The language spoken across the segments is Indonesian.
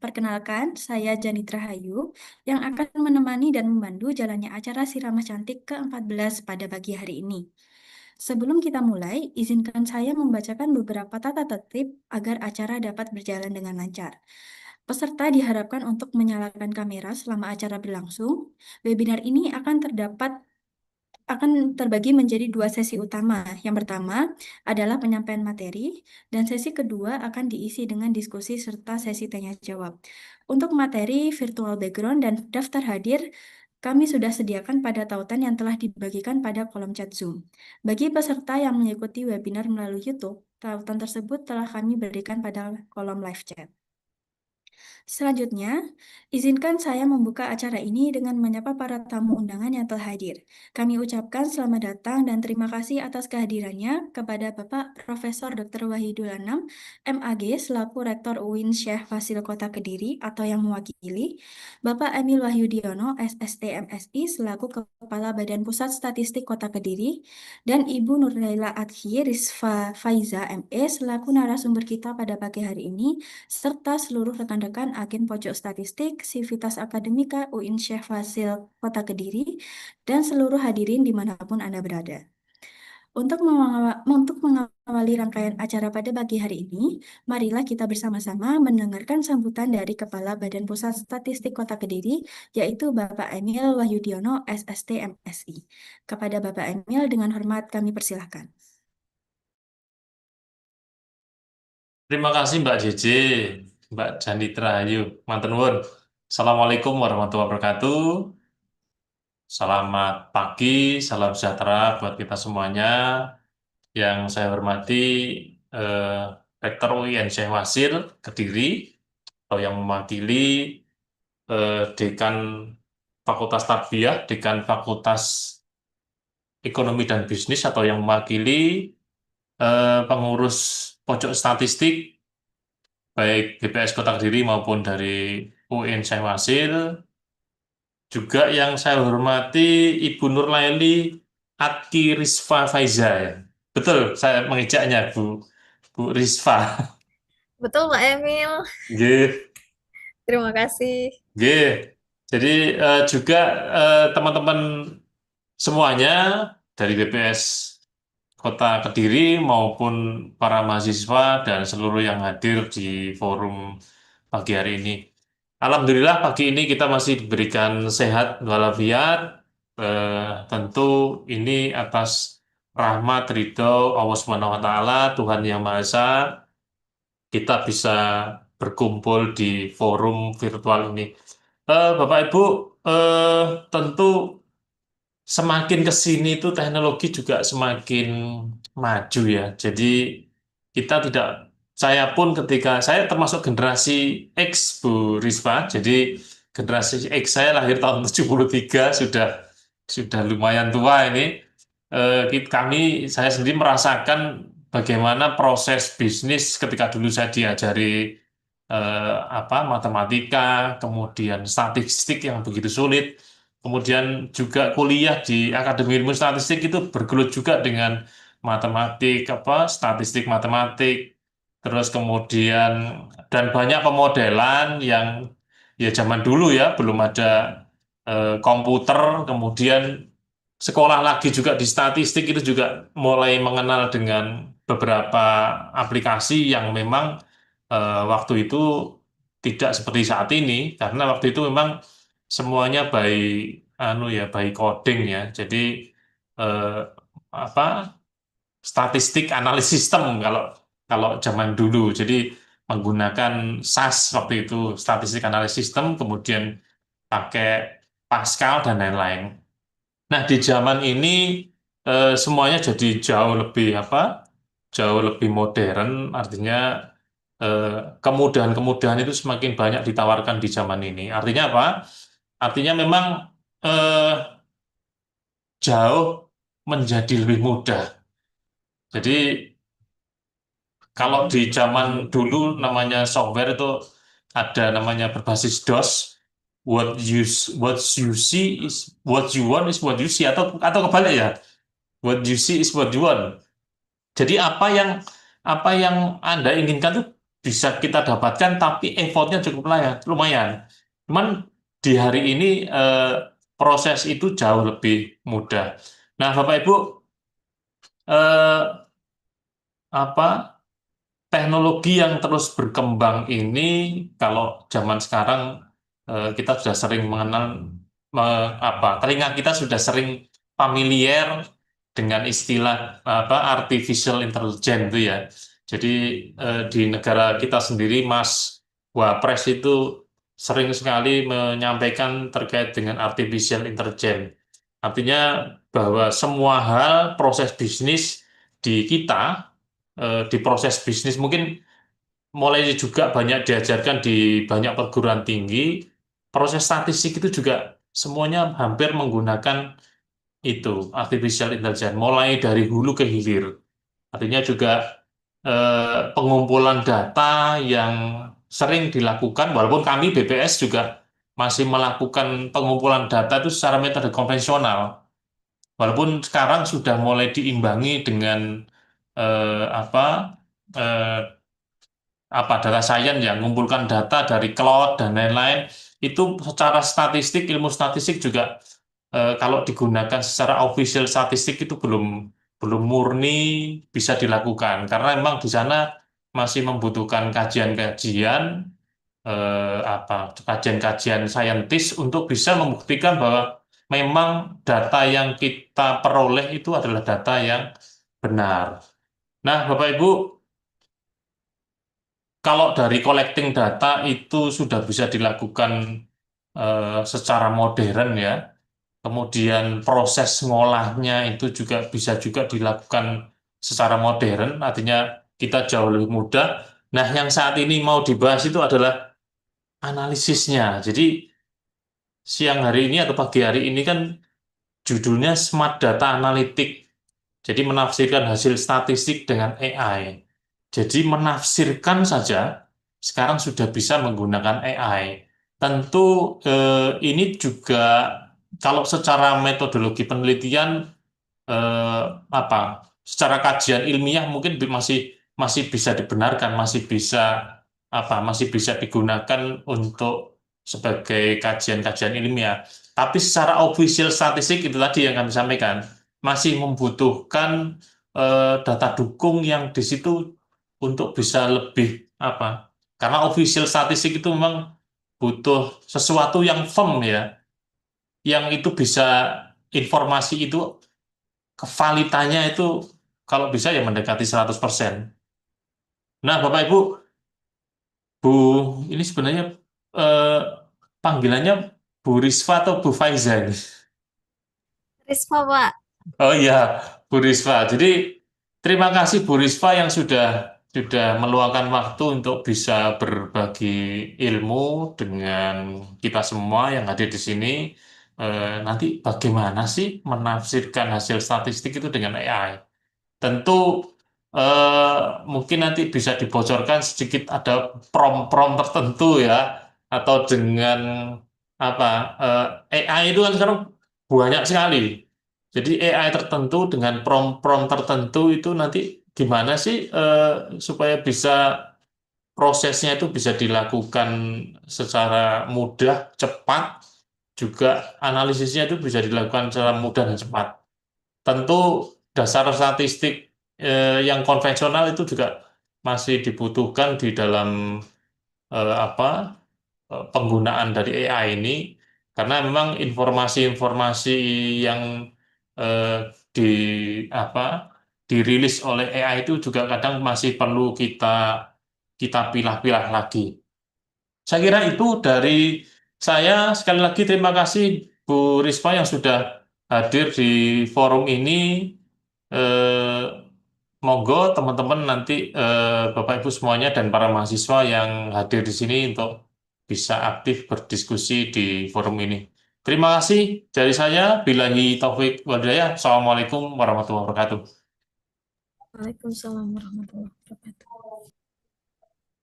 Perkenalkan, saya Janitra Hayu yang akan menemani dan membantu jalannya acara Siramas Cantik ke-14 pada pagi hari ini. Sebelum kita mulai, izinkan saya membacakan beberapa tata tertib agar acara dapat berjalan dengan lancar. Peserta diharapkan untuk menyalakan kamera selama acara berlangsung. Webinar ini akan terbagi menjadi dua sesi utama. Yang pertama adalah penyampaian materi, dan sesi kedua akan diisi dengan diskusi serta sesi tanya jawab. Untuk materi, virtual background, dan daftar hadir, kami sudah sediakan pada tautan yang telah dibagikan pada kolom chat Zoom. Bagi peserta yang mengikuti webinar melalui YouTube, tautan tersebut telah kami berikan pada kolom live chat. Selanjutnya, izinkan saya membuka acara ini dengan menyapa para tamu undangan yang telah hadir. Kami ucapkan selamat datang dan terima kasih atas kehadirannya kepada Bapak Profesor Dr. Wahidul Anam, MAG, selaku Rektor UIN Syekh Fasil Kota Kediri atau yang mewakili, Bapak Emil Wahyudiono, SST MSI, selaku Kepala Badan Pusat Statistik Kota Kediri, dan Ibu Nurlaila Adhi Rizfa Faiza, ME, selaku narasumber kita pada pagi hari ini, serta seluruh rekan-rekan agen pojok statistik, Sivitas Akademika UIN Syekh Fasil Kota Kediri, dan seluruh hadirin dimanapun Anda berada. Untuk mengawali rangkaian acara pada pagi hari ini, marilah kita bersama-sama mendengarkan sambutan dari Kepala Badan Pusat Statistik Kota Kediri, yaitu Bapak Emil Wahyudiono, SST MSI. Kepada Bapak Emil, dengan hormat kami persilahkan. Terima kasih Mbak JJ, Mbak Janitra Ayu, Manten Nuwun. Assalamualaikum warahmatullahi wabarakatuh. Selamat pagi, salam sejahtera buat kita semuanya. Yang saya hormati eh, Rektor UIN Syekh Wasil Kediri, atau yang mewakili Dekan Fakultas Tarbiyah, Dekan Fakultas Ekonomi dan Bisnis, atau yang mewakili pengurus pojok statistik baik BPS Kota Kediri maupun dari UIN Syekh Wasil. Juga yang saya hormati Ibu Nurlaili Atki Rizfa Faiza, ya. Betul saya mengejaknya, Bu Rizfa. Betul, Pak Emil. Nggih, Terima kasih. nggih. Jadi juga teman-teman semuanya dari BPS Kota Kediri maupun para mahasiswa dan seluruh yang hadir di forum pagi hari ini. Alhamdulillah pagi ini kita masih diberikan sehat walafiat. Tentu ini atas rahmat ridho Allah Subhanahu wa taala, Tuhan Yang Maha Esa, kita bisa berkumpul di forum virtual ini. Bapak Ibu, tentu semakin ke sini itu teknologi juga semakin maju ya. Jadi kita tidak, saya pun ketika saya termasuk generasi X, Bu Risma. Jadi generasi X saya lahir tahun 73, sudah lumayan tua ini. Saya sendiri merasakan bagaimana proses bisnis ketika dulu saya diajari matematika, kemudian statistik yang begitu sulit. Kemudian juga kuliah di Akademi Ilmu Statistik itu bergelut juga dengan matematik, statistik matematik, terus kemudian dan banyak pemodelan yang ya zaman dulu ya belum ada komputer, kemudian sekolah lagi juga di statistik itu juga mulai mengenal dengan beberapa aplikasi yang memang waktu itu tidak seperti saat ini, karena waktu itu memang semuanya by coding ya. Jadi eh, apa statistik analisis sistem kalau kalau zaman dulu. Jadi menggunakan SAS waktu itu, statistik analisis sistem, kemudian pakai Pascal dan lain-lain. Nah, di zaman ini semuanya jadi jauh lebih modern, artinya eh, kemudahan-kemudahan itu semakin banyak ditawarkan di zaman ini. Artinya apa? Artinya memang eh, jauh menjadi lebih mudah. Jadi kalau di zaman dulu namanya software itu ada namanya berbasis DOS. What you see is what you want is what you see, atau kebalik ya. What you see is what you want. Jadi apa yang Anda inginkan tuh bisa kita dapatkan, tapi effortnya cukup lumayan. Cuman di hari ini proses itu jauh lebih mudah. Nah, Bapak Ibu, eh, apa teknologi yang terus berkembang ini, kalau zaman sekarang kita sudah sering mengenal, telinga kita sudah sering familiar dengan istilah artificial intelligence itu ya. Jadi di negara kita sendiri, Mas Wapres itu sering sekali menyampaikan terkait dengan artificial intelligence. Artinya bahwa semua hal proses bisnis di kita, di proses bisnis mungkin mulai juga banyak diajarkan di banyak perguruan tinggi, proses statistik itu juga semuanya hampir menggunakan itu, artificial intelligence, mulai dari hulu ke hilir. Artinya juga pengumpulan data yang sering dilakukan, walaupun kami BPS juga masih melakukan pengumpulan data itu secara metode konvensional. Walaupun sekarang sudah mulai diimbangi dengan eh, apa eh, data science yang mengumpulkan data dari cloud dan lain-lain, itu secara statistik, ilmu statistik juga kalau digunakan secara official statistik itu belum belum murni bisa dilakukan, karena memang di sana masih membutuhkan kajian-kajian, kajian-kajian saintis untuk bisa membuktikan bahwa memang data yang kita peroleh itu adalah data yang benar. Nah, Bapak Ibu, kalau dari collecting data itu sudah bisa dilakukan secara modern ya. Kemudian proses ngolahnya itu juga bisa juga dilakukan secara modern, artinya kita jauh lebih mudah. Nah, yang saat ini mau dibahas itu adalah analisisnya. Jadi siang hari ini atau pagi hari ini kan judulnya Smart Data Analytic. Jadi menafsirkan hasil statistik dengan AI. Jadi menafsirkan saja sekarang sudah bisa menggunakan AI. Tentu ini juga kalau secara metodologi penelitian, eh, apa secara kajian ilmiah mungkin masih masih bisa dibenarkan, masih bisa digunakan untuk sebagai kajian-kajian ilmiah. Tapi secara official statistik itu tadi yang kami sampaikan masih membutuhkan data dukung yang di situ untuk bisa lebih karena official statistik itu memang butuh sesuatu yang firm ya, yang itu bisa informasi itu kevalitannya itu kalau bisa ya mendekati 100%. Nah, Bapak Ibu, Bu, ini sebenarnya eh, panggilannya Bu Risfa atau Bu Faiza ini? Risma, Pak. Oh iya, Bu Risfa. Jadi terima kasih Bu Risfa yang sudah meluangkan waktu untuk bisa berbagi ilmu dengan kita semua yang hadir di sini. Nanti bagaimana sih menafsirkan hasil statistik itu dengan AI? Tentu eh, mungkin nanti bisa dibocorkan sedikit, ada prom-prom tertentu ya, atau dengan apa AI itu kan sekarang banyak sekali. Jadi AI tertentu dengan prom-prom tertentu itu nanti gimana sih supaya bisa prosesnya itu bisa dilakukan secara mudah, cepat, juga analisisnya itu bisa dilakukan secara mudah dan cepat. Tentu dasar statistik yang konvensional itu juga masih dibutuhkan di dalam penggunaan dari AI ini, karena memang informasi-informasi yang eh, di apa dirilis oleh AI itu juga kadang masih perlu kita kita pilah-pilah lagi. Saya kira itu dari saya. Sekali lagi terima kasih Bu Risma yang sudah hadir di forum ini. Eh, Monggo teman-teman nanti Bapak Ibu semuanya dan para mahasiswa yang hadir di sini untuk bisa aktif berdiskusi di forum ini. Terima kasih dari saya. Billahi taufik wal hidayah. Assalamualaikum warahmatullahi wabarakatuh. Waalaikumsalam warahmatullahi wabarakatuh.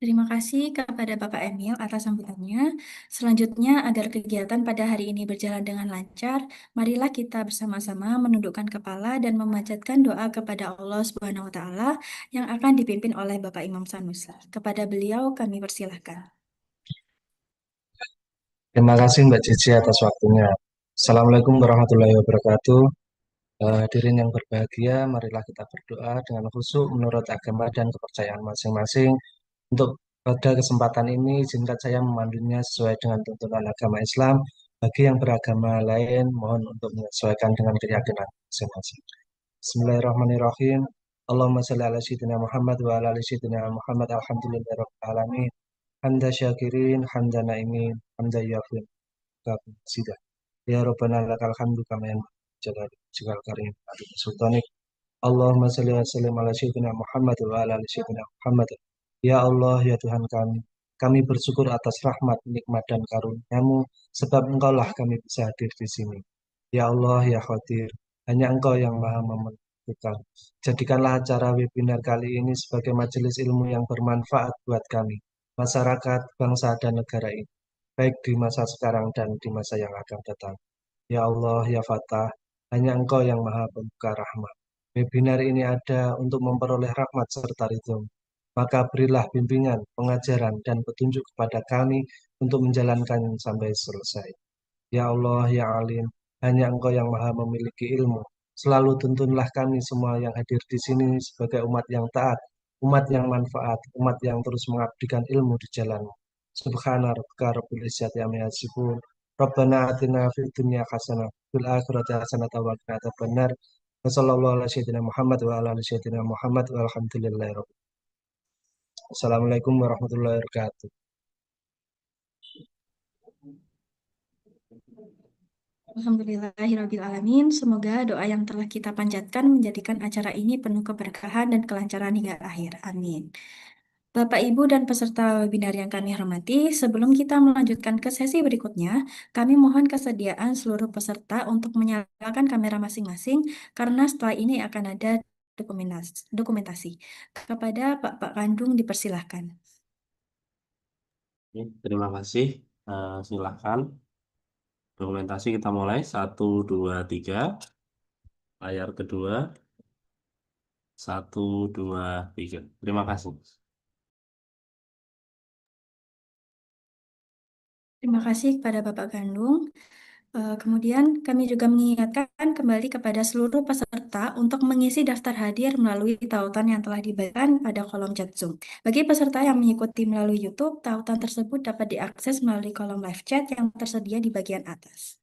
Terima kasih kepada Bapak Emil atas sambutannya. Selanjutnya, agar kegiatan pada hari ini berjalan dengan lancar, marilah kita bersama-sama menundukkan kepala dan memanjatkan doa kepada Allah Subhanahu wa Ta'ala yang akan dipimpin oleh Bapak Imam Sanusi. Kepada beliau, kami persilahkan. Terima kasih Mbak Cici atas waktunya. Assalamualaikum warahmatullahi wabarakatuh. Hadirin yang berbahagia, marilah kita berdoa dengan khusyuk menurut agama dan kepercayaan masing-masing. Untuk pada kesempatan ini, izinkan saya memandunya sesuai dengan tuntunan agama Islam. Bagi yang beragama lain, mohon untuk menyesuaikan dengan keyakinan masing-masing. Bismillahirrahmanirrahim. Allahumma shalli ala sayyidina Muhammad wa ala ali sayyidina Muhammad. Alhamdulillahirabbil alamin. Hamda syakirin, hamda naimin, hamda yafin. Sidah. Ya Rabbana lakal hamdu kama yanbaghi jalal karim sultanik. Allahumma shalli wa sallim ala sayyidina Muhammad wa ala ali sayyidina Muhammad. Ya Allah, ya Tuhan kami bersyukur atas rahmat, nikmat dan karunia-Mu, sebab Engkaulah kami bisa hadir di sini. Ya Allah, ya Qadir, hanya Engkau yang maha menentukan. Jadikanlah acara webinar kali ini sebagai majelis ilmu yang bermanfaat buat kami, masyarakat, bangsa, dan negara ini, baik di masa sekarang dan di masa yang akan datang. Ya Allah, ya Fatah, hanya Engkau yang maha pembuka rahmat. Webinar ini ada untuk memperoleh rahmat serta ridho. Maka berilah bimbingan, pengajaran, dan petunjuk kepada kami untuk menjalankan sampai selesai. Ya Allah, ya Alim, hanya Engkau yang maha memiliki ilmu. Selalu tuntunlah kami semua yang hadir di sini sebagai umat yang taat, umat yang manfaat, umat yang terus mengabdikan ilmu di jalan-Mu. Subhana rabbika rabbil izzati amma yasifun. Rabbana atina fid dunya hasanah, fil akhirati hasanah wa qina adzabannar. Wa sallallahu ala sayyidina Muhammad wa ala ali sayyidina Muhammad walhamdulillahi rabbil. Assalamualaikum warahmatullahi wabarakatuh. Alhamdulillahirrabbilalamin. Semoga doa yang telah kita panjatkan menjadikan acara ini penuh keberkahan dan kelancaran hingga akhir. Amin. Bapak, Ibu, dan peserta webinar yang kami hormati, sebelum kita melanjutkan ke sesi berikutnya, kami mohon kesediaan seluruh peserta untuk menyalakan kamera masing-masing karena setelah ini akan ada dokumentasi. Kepada Pak Kandung dipersilahkan. Terima kasih. Silakan. Dokumentasi kita mulai. 1, 2, 3. Layar kedua. 1, 2, 3. Terima kasih. Terima kasih kepada Bapak Gandung. Kemudian kami juga mengingatkan kembali kepada seluruh peserta untuk mengisi daftar hadir melalui tautan yang telah diberikan pada kolom chat Zoom. Bagi peserta yang mengikuti melalui YouTube, tautan tersebut dapat diakses melalui kolom live chat yang tersedia di bagian atas.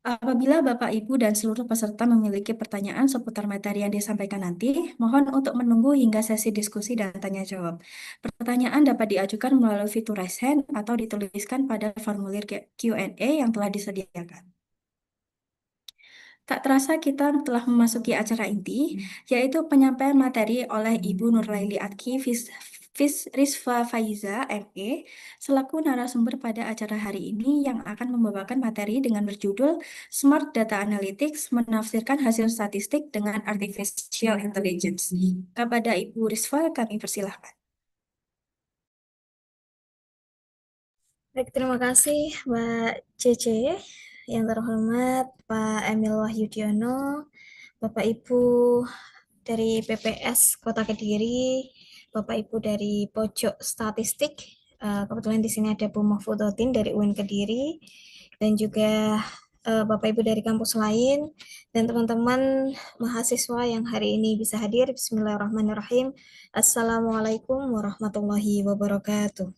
Apabila Bapak, Ibu, dan seluruh peserta memiliki pertanyaan seputar materi yang disampaikan nanti, mohon untuk menunggu hingga sesi diskusi dan tanya jawab. Pertanyaan dapat diajukan melalui fitur raise hand atau dituliskan pada formulir Q&A yang telah disediakan. Tak terasa kita telah memasuki acara inti, yaitu penyampaian materi oleh Ibu Nurlaili Atki Rizfa Faiza, ME, selaku narasumber pada acara hari ini yang akan membawakan materi dengan berjudul Smart Data Analytics menafsirkan hasil statistik dengan Artificial Intelligence. Kepada Ibu Rizfa, kami persilahkan. Baik, terima kasih Mbak Cece. Yang terhormat Pak Emil Wahyudiono, Bapak Ibu dari PPS Kota Kediri, Bapak Ibu dari Pojok Statistik. Kebetulan di sini ada Bu Mahfudotin dari UIN Kediri, dan juga Bapak Ibu dari kampus lain, dan teman-teman mahasiswa yang hari ini bisa hadir. Bismillahirrahmanirrahim. Assalamualaikum warahmatullahi wabarakatuh.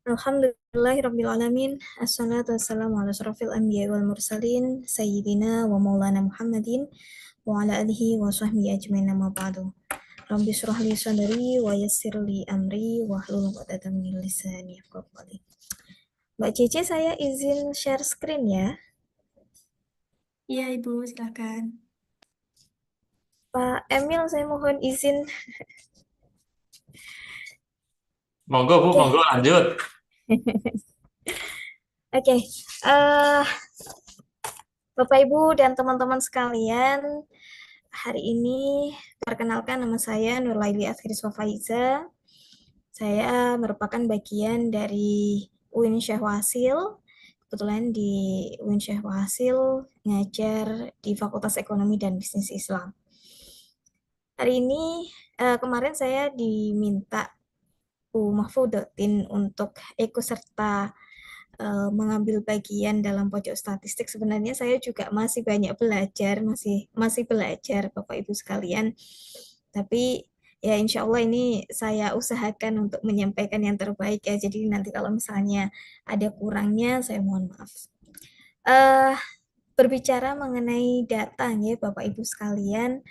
Alhamdulillahirrabbilalamin. Assalatu wassalamu ala asrafil anbiya wal mursalin Sayyidina wa maulana Muhammadin wa ala alihi wa sahbihi ajmain amma ba'du. Rabbi syrah li sadri wa yassir li amri wa hlul 'uqdatam min lisani yafqahu qawli. Mbak Cici, saya izin share screen ya. Iya, Ibu, silakan. Pak Emil, saya mohon izin. Monggo Bu, monggo lanjut. Oke, Bapak Ibu dan teman-teman sekalian, hari ini perkenalkan, nama saya Nurlaili Askriswa Faiza. Saya merupakan bagian dari UIN Syekh Wasil. Kebetulan di UIN Syekh Wasil ngajar di Fakultas Ekonomi dan Bisnis Islam. Hari ini kemarin saya diminta Bu Mahfudotin untuk ikut serta mengambil bagian dalam pojok statistik. Sebenarnya saya juga masih banyak belajar, masih belajar Bapak Ibu sekalian. Tapi ya insya Allah ini saya usahakan untuk menyampaikan yang terbaik ya. Jadi nanti kalau misalnya ada kurangnya, saya mohon maaf. Berbicara mengenai data ya Bapak Ibu sekalian,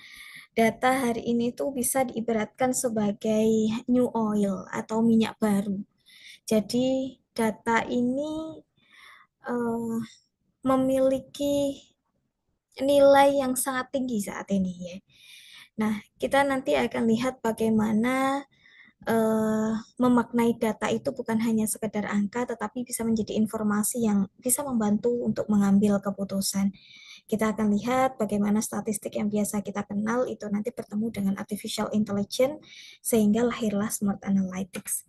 data hari ini tuh bisa diibaratkan sebagai new oil atau minyak baru. Jadi data ini memiliki nilai yang sangat tinggi saat ini ya. Nah, kita nanti akan lihat bagaimana memaknai data itu bukan hanya sekedar angka, tetapi bisa menjadi informasi yang bisa membantu untuk mengambil keputusan. Kita akan lihat bagaimana statistik yang biasa kita kenal itu nanti bertemu dengan artificial intelligence, sehingga lahirlah smart analytics.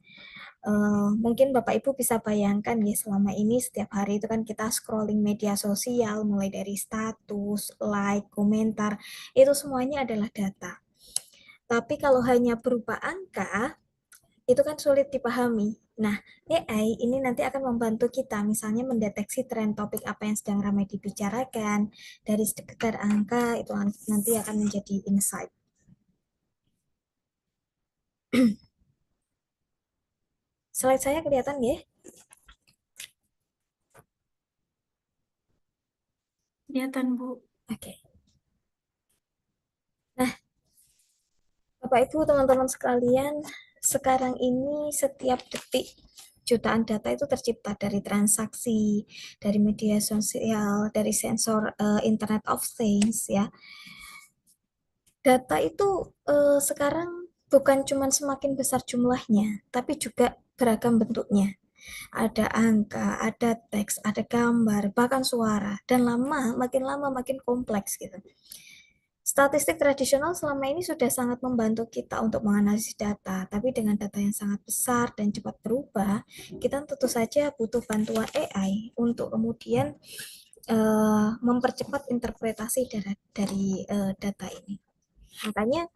Mungkin Bapak Ibu bisa bayangkan ya, selama ini setiap hari itu kan kita scrolling media sosial, mulai dari status, like, komentar, itu semuanya adalah data. Tapi kalau hanya berupa angka, itu kan sulit dipahami. Nah, AI ini nanti akan membantu kita, misalnya mendeteksi tren topik apa yang sedang ramai dibicarakan, dari sekedar angka, itu nanti akan menjadi insight. Slide saya kelihatan ya? Kelihatan, Bu. Oke. Nah, Bapak Ibu, teman-teman sekalian, sekarang ini setiap detik jutaan data itu tercipta dari transaksi, dari media sosial, dari sensor Internet of Things ya. Data itu sekarang bukan cuma semakin besar jumlahnya, tapi juga beragam bentuknya. Ada angka, ada teks, ada gambar, bahkan suara, dan makin lama makin kompleks gitu. Statistik tradisional selama ini sudah sangat membantu kita untuk menganalisis data, tapi dengan data yang sangat besar dan cepat berubah, kita tentu saja butuh bantuan AI untuk kemudian mempercepat interpretasi dari data ini. Makanya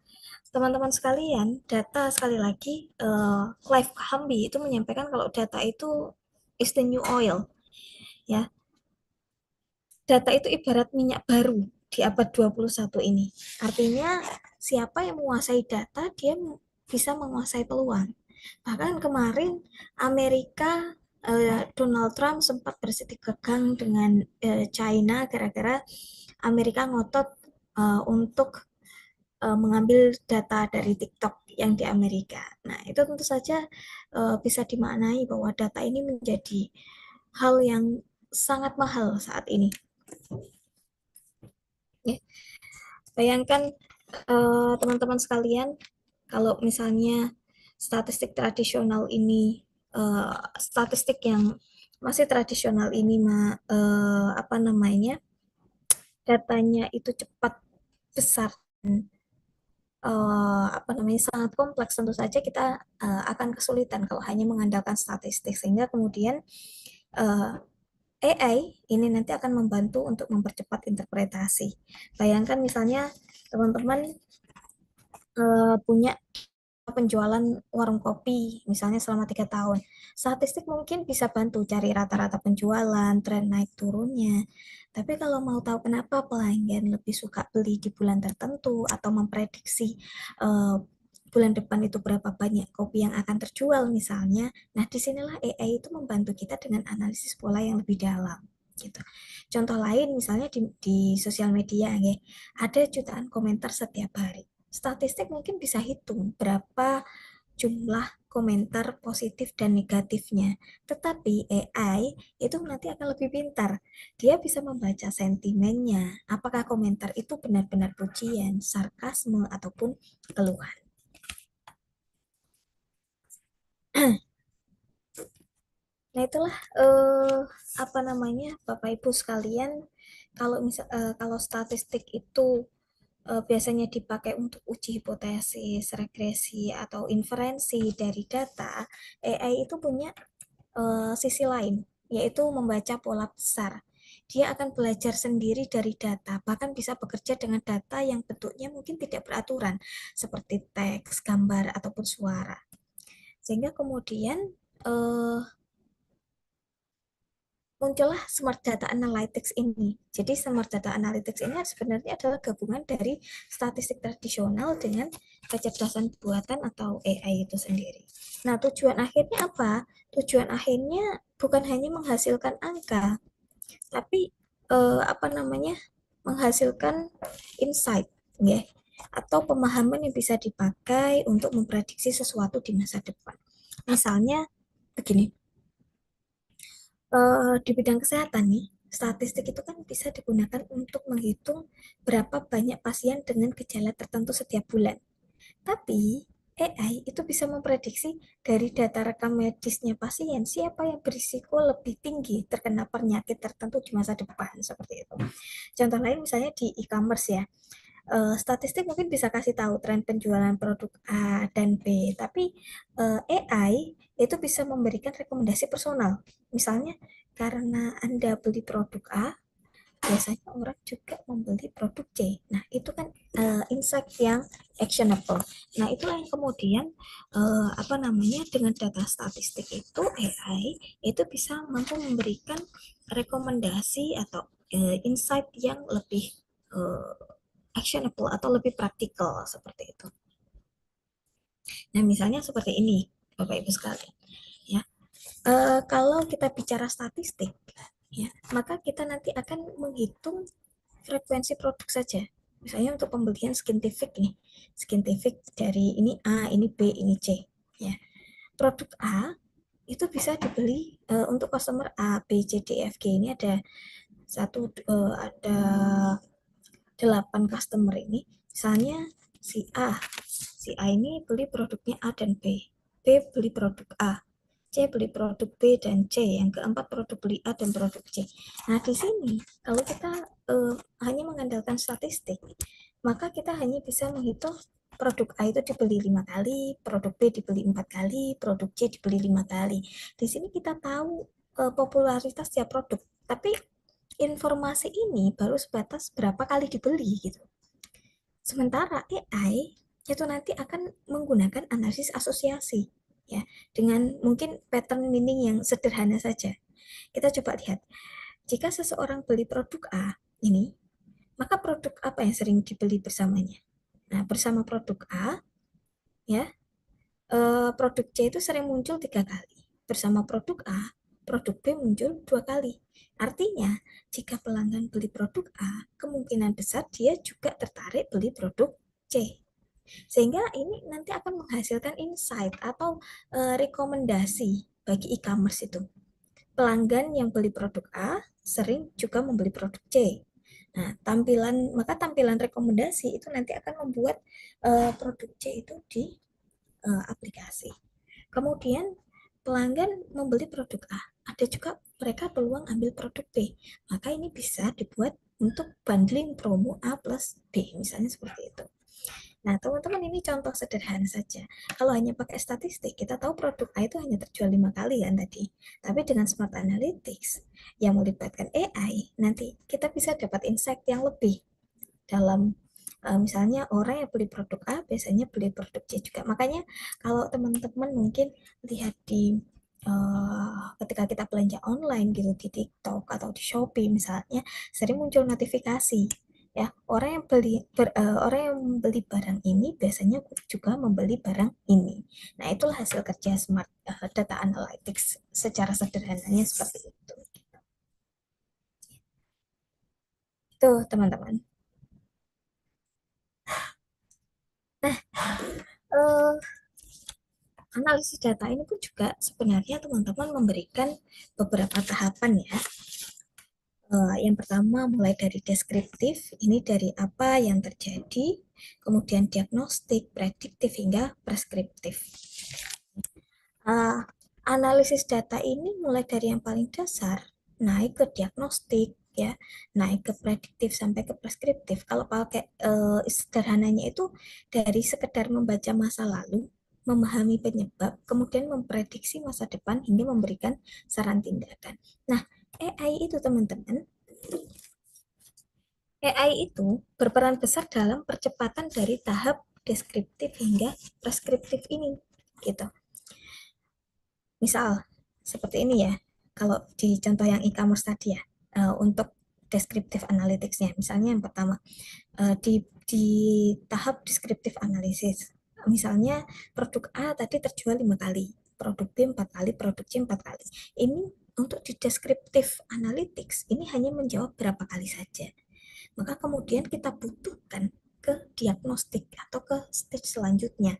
teman-teman sekalian, data sekali lagi, Clive Hamby itu menyampaikan kalau data itu is the new oil. Ya, data itu ibarat minyak baru di abad 21 ini. Artinya siapa yang menguasai data, dia bisa menguasai peluang. Bahkan kemarin Amerika, Donald Trump sempat bersitegang dengan China gara-gara Amerika ngotot untuk mengambil data dari TikTok yang di Amerika. Nah, itu tentu saja bisa dimaknai bahwa data ini menjadi hal yang sangat mahal saat ini. Ya. Bayangkan teman-teman sekalian, kalau misalnya statistik tradisional ini, statistik yang masih tradisional ini, apa namanya, datanya itu cepat, besar, apa namanya, sangat kompleks, tentu saja kita akan kesulitan kalau hanya mengandalkan statistik, sehingga kemudian AI ini nanti akan membantu untuk mempercepat interpretasi. Bayangkan misalnya teman-teman punya penjualan warung kopi misalnya selama 3 tahun. Statistik mungkin bisa bantu cari rata-rata penjualan, tren naik turunnya. Tapi kalau mau tahu kenapa pelanggan lebih suka beli di bulan tertentu atau memprediksi bulan depan itu berapa banyak kopi yang akan terjual misalnya, nah disinilah AI itu membantu kita dengan analisis pola yang lebih dalam. Gitu. Contoh lain misalnya di sosial media ya, ada jutaan komentar setiap hari. Statistik mungkin bisa hitung berapa jumlah komentar positif dan negatifnya. Tetapi AI itu nanti akan lebih pintar. Dia bisa membaca sentimennya, apakah komentar itu benar-benar pujian, sarkasme, ataupun keluhan. Nah, itulah apa namanya, Bapak Ibu sekalian, kalau statistik itu biasanya dipakai untuk uji hipotesis, regresi, atau inferensi dari data, AI itu punya sisi lain, yaitu membaca pola besar. Dia akan belajar sendiri dari data, bahkan bisa bekerja dengan data yang bentuknya mungkin tidak beraturan, seperti teks, gambar, ataupun suara. Sehingga kemudian muncullah Smart Data Analytics ini. Jadi Smart Data Analytics ini sebenarnya adalah gabungan dari statistik tradisional dengan kecerdasan buatan atau AI itu sendiri. Nah, tujuan akhirnya apa? Tujuan akhirnya bukan hanya menghasilkan angka, tapi menghasilkan insight, ya, atau pemahaman yang bisa dipakai untuk memprediksi sesuatu di masa depan. Misalnya begini, di bidang kesehatan nih, statistik itu kan bisa digunakan untuk menghitung berapa banyak pasien dengan gejala tertentu setiap bulan. Tapi AI itu bisa memprediksi dari data rekam medisnya pasien siapa yang berisiko lebih tinggi terkena penyakit tertentu di masa depan, seperti itu. Contoh lain misalnya di e-commerce ya. Statistik mungkin bisa kasih tahu tren penjualan produk A dan B, tapi AI itu bisa memberikan rekomendasi personal. Misalnya, karena Anda beli produk A, biasanya orang juga membeli produk C. Nah, itu kan insight yang actionable. Nah, itulah yang kemudian dengan data statistik itu AI itu bisa mampu memberikan rekomendasi atau insight yang lebih actionable atau lebih praktikal seperti itu. Nah, misalnya seperti ini, Bapak Ibu sekalian, ya. Kalau kita bicara statistik, ya, maka kita nanti akan menghitung frekuensi produk saja. Misalnya untuk pembelian skintific nih, skintific dari ini A, ini B, ini C, ya. Produk A itu bisa dibeli untuk customer A, B, C, D, F, G ini ada 8 customer ini. Misalnya si A ini beli produknya A dan B beli produk A, C beli produk B dan C, yang keempat produk beli A dan produk C. Nah, di sini kalau kita hanya mengandalkan statistik, maka kita hanya bisa menghitung produk A itu dibeli 5 kali, produk B dibeli 4 kali, produk C dibeli 5 kali. Di sini kita tahu popularitas tiap produk, tapi informasi ini baru sebatas berapa kali dibeli gitu. Sementara AI itu nanti akan menggunakan analisis asosiasi, ya, dengan mungkin pattern meaning yang sederhana saja. Kita coba lihat, jika seseorang beli produk A ini, maka produk apa yang sering dibeli bersamanya? Nah, bersama produk A, ya, produk C itu sering muncul 3 kali. Bersama produk A, produk B muncul 2 kali. Artinya, jika pelanggan beli produk A, kemungkinan besar dia juga tertarik beli produk C. Sehingga ini nanti akan menghasilkan insight atau rekomendasi bagi e-commerce itu. Pelanggan yang beli produk A sering juga membeli produk C. Nah, tampilan rekomendasi itu nanti akan membuat produk C itu di aplikasi. Kemudian pelanggan membeli produk A, ada juga mereka peluang ambil produk B. Maka ini bisa dibuat untuk bundling promo A plus B, misalnya seperti itu. Nah, teman-teman, ini contoh sederhana saja. Kalau hanya pakai statistik, kita tahu produk A itu hanya terjual 5 kali kan tadi. Tapi dengan Smart Analytics yang melibatkan AI, nanti kita bisa dapat insight yang lebih dalam misalnya orang yang beli produk A biasanya beli produk C juga. Makanya kalau teman-teman mungkin lihat di ketika kita belanja online gitu di TikTok atau di Shopee misalnya, sering muncul notifikasi, ya, orang yang membeli barang ini biasanya juga membeli barang ini. Nah, itulah hasil kerja Smart Data Analytics secara sederhananya seperti itu. Itu teman-teman. Nah, analisis data ini pun juga sebenarnya teman-teman memberikan beberapa tahapan ya. Yang pertama mulai dari deskriptif, ini dari apa yang terjadi, kemudian diagnostik, prediktif, hingga preskriptif. Analisis data ini mulai dari yang paling dasar, naik ke diagnostik, ya, naik ke prediktif sampai ke preskriptif. Kalau pakai sederhananya itu dari sekedar membaca masa lalu, memahami penyebab, kemudian memprediksi masa depan hingga memberikan saran tindakan. Nah, AI itu teman-teman, AI itu berperan besar dalam percepatan dari tahap deskriptif hingga preskriptif ini, gitu. Misal seperti ini ya, kalau di contoh yang e-commerce tadi ya, untuk deskriptif analytics-nya, misalnya yang pertama di tahap deskriptif analisis, misalnya produk A tadi terjual 5 kali, produk B 4 kali, produk C 4 kali. Ini untuk di deskriptif analytics ini hanya menjawab berapa kali saja. Maka kemudian kita butuhkan ke diagnostik atau ke stage selanjutnya,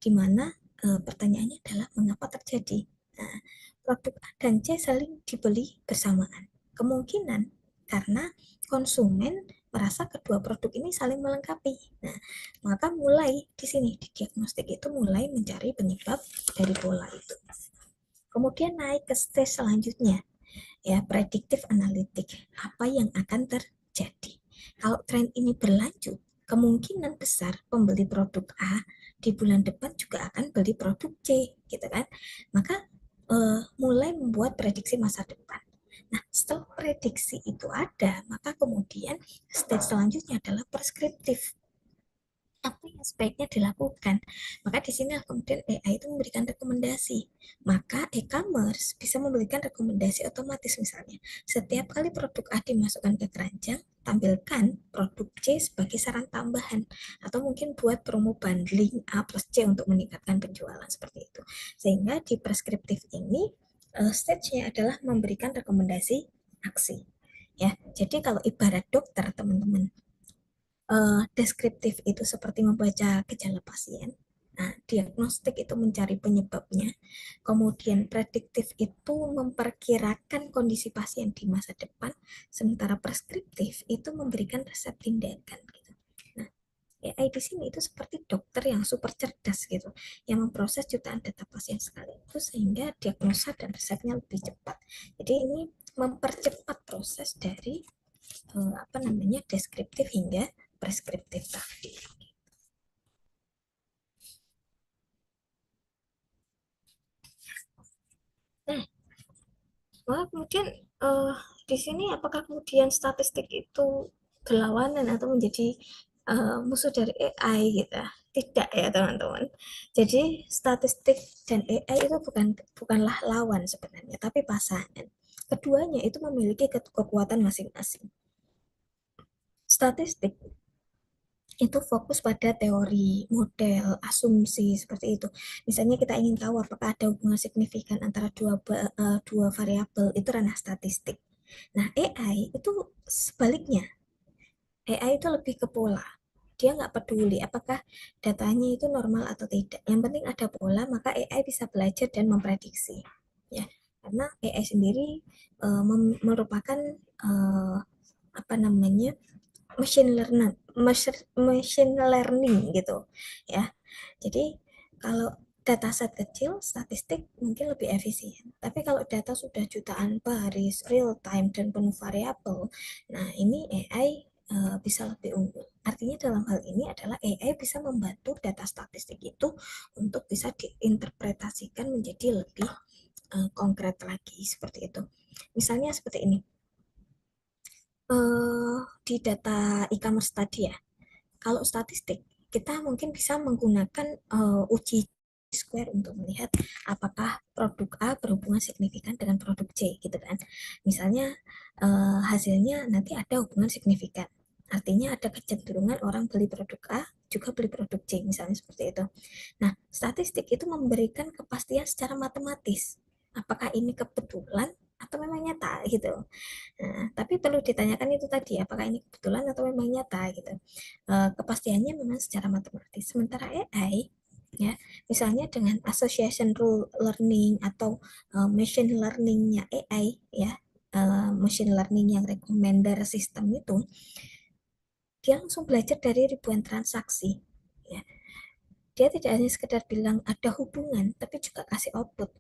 di mana pertanyaannya adalah mengapa terjadi. Nah, produk A dan C saling dibeli bersamaan. Kemungkinan karena konsumen merasa kedua produk ini saling melengkapi. Nah, maka mulai di sini di diagnostik itu mulai mencari penyebab dari pola itu. Kemudian naik ke stage selanjutnya, ya prediktif analitik. Apa yang akan terjadi? Kalau tren ini berlanjut, kemungkinan besar pembeli produk A di bulan depan juga akan beli produk C, gitu kan? Maka mulai membuat prediksi masa depan. Nah, setelah prediksi itu ada, maka kemudian stage selanjutnya adalah preskriptif. Apa yang sebaiknya dilakukan? Maka di sini kemudian AI itu memberikan rekomendasi. Maka e-commerce bisa memberikan rekomendasi otomatis, misalnya setiap kali produk A dimasukkan ke keranjang, tampilkan produk C sebagai saran tambahan, atau mungkin buat promo bundling A plus C untuk meningkatkan penjualan, seperti itu. Sehingga di preskriptif ini stage-nya adalah memberikan rekomendasi aksi. Ya, jadi kalau ibarat dokter teman-teman, deskriptif itu seperti membaca gejala pasien. Nah, diagnostik itu mencari penyebabnya. Kemudian prediktif itu memperkirakan kondisi pasien di masa depan, sementara preskriptif itu memberikan resep tindakan gitu. Nah, AI di sini itu seperti dokter yang super cerdas gitu, yang memproses jutaan data pasien sekaligus sehingga diagnosa dan resepnya lebih cepat. Jadi ini mempercepat proses dari deskriptif hingga preskriptif tadi. Nah, kemudian di sini apakah kemudian statistik itu berlawanan atau menjadi musuh dari AI gitu? Tidak ya teman-teman. Jadi statistik dan AI itu bukanlah lawan sebenarnya, tapi pasangan. Keduanya itu memiliki kekuatan masing-masing. Statistik itu fokus pada teori, model, asumsi seperti itu. Misalnya kita ingin tahu apakah ada hubungan signifikan antara dua variabel, itu ranah statistik. Nah, AI itu sebaliknya. AI itu lebih ke pola. Dia nggak peduli apakah datanya itu normal atau tidak. Yang penting ada pola, maka AI bisa belajar dan memprediksi. Ya, karena AI sendiri merupakan machine learning gitu ya. Jadi kalau dataset kecil, statistik mungkin lebih efisien. Tapi kalau data sudah jutaan baris, real time dan penuh variabel, nah ini AI bisa lebih unggul. Artinya dalam hal ini adalah AI bisa membantu data statistik itu untuk bisa diinterpretasikan menjadi lebih konkret lagi seperti itu. Misalnya seperti ini. Di data e-commerce tadi ya, kalau statistik kita mungkin bisa menggunakan uji square untuk melihat apakah produk A berhubungan signifikan dengan produk C gitu kan. Misalnya hasilnya nanti ada hubungan signifikan. Artinya ada kecenderungan orang beli produk A juga beli produk C, misalnya seperti itu. Nah, statistik itu memberikan kepastian secara matematis. Apakah ini kebetulan atau memang nyata gitu. Nah, tapi perlu ditanyakan itu tadi, apakah ini kebetulan atau memang nyata gitu. Kepastiannya memang secara matematis. Sementara AI, ya, misalnya dengan association rule learning atau machine learning-nya AI, ya, machine learning yang recommender system itu, dia langsung belajar dari ribuan transaksi. Ya. Dia tidak hanya sekedar bilang ada hubungan, tapi juga kasih output.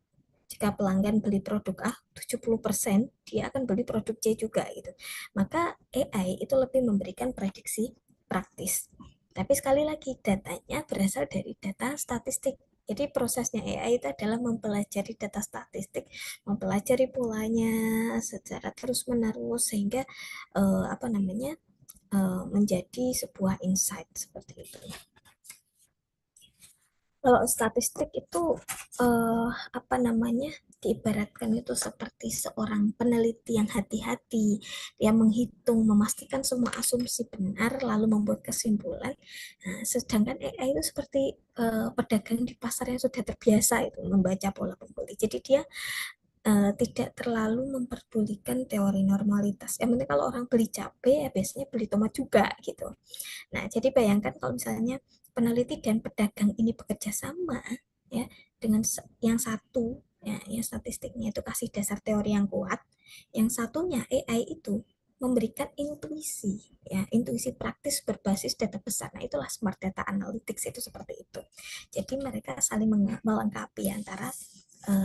Jika pelanggan beli produk A, 70% dia akan beli produk C juga gitu. Maka AI itu lebih memberikan prediksi praktis. Tapi sekali lagi datanya berasal dari data statistik. Jadi prosesnya AI itu adalah mempelajari data statistik, mempelajari polanya secara terus-menerus sehingga menjadi sebuah insight seperti itu. Kalau statistik itu diibaratkan itu seperti seorang peneliti yang hati-hati, dia menghitung, memastikan semua asumsi benar, lalu membuat kesimpulan. Nah, sedangkan AI itu seperti pedagang di pasar yang sudah terbiasa itu membaca pola pembeli. Jadi dia tidak terlalu memperdulikan teori normalitas. Yang penting kalau orang beli cabai, ya biasanya beli tomat juga gitu. Nah, jadi bayangkan kalau misalnya peneliti dan pedagang ini bekerja sama ya dengan yang satu ya, yang statistiknya itu kasih dasar teori yang kuat, yang satunya AI itu memberikan intuisi ya, intuisi praktis berbasis data besar. Nah, itulah smart data analytics itu seperti itu. Jadi mereka saling melengkapi antara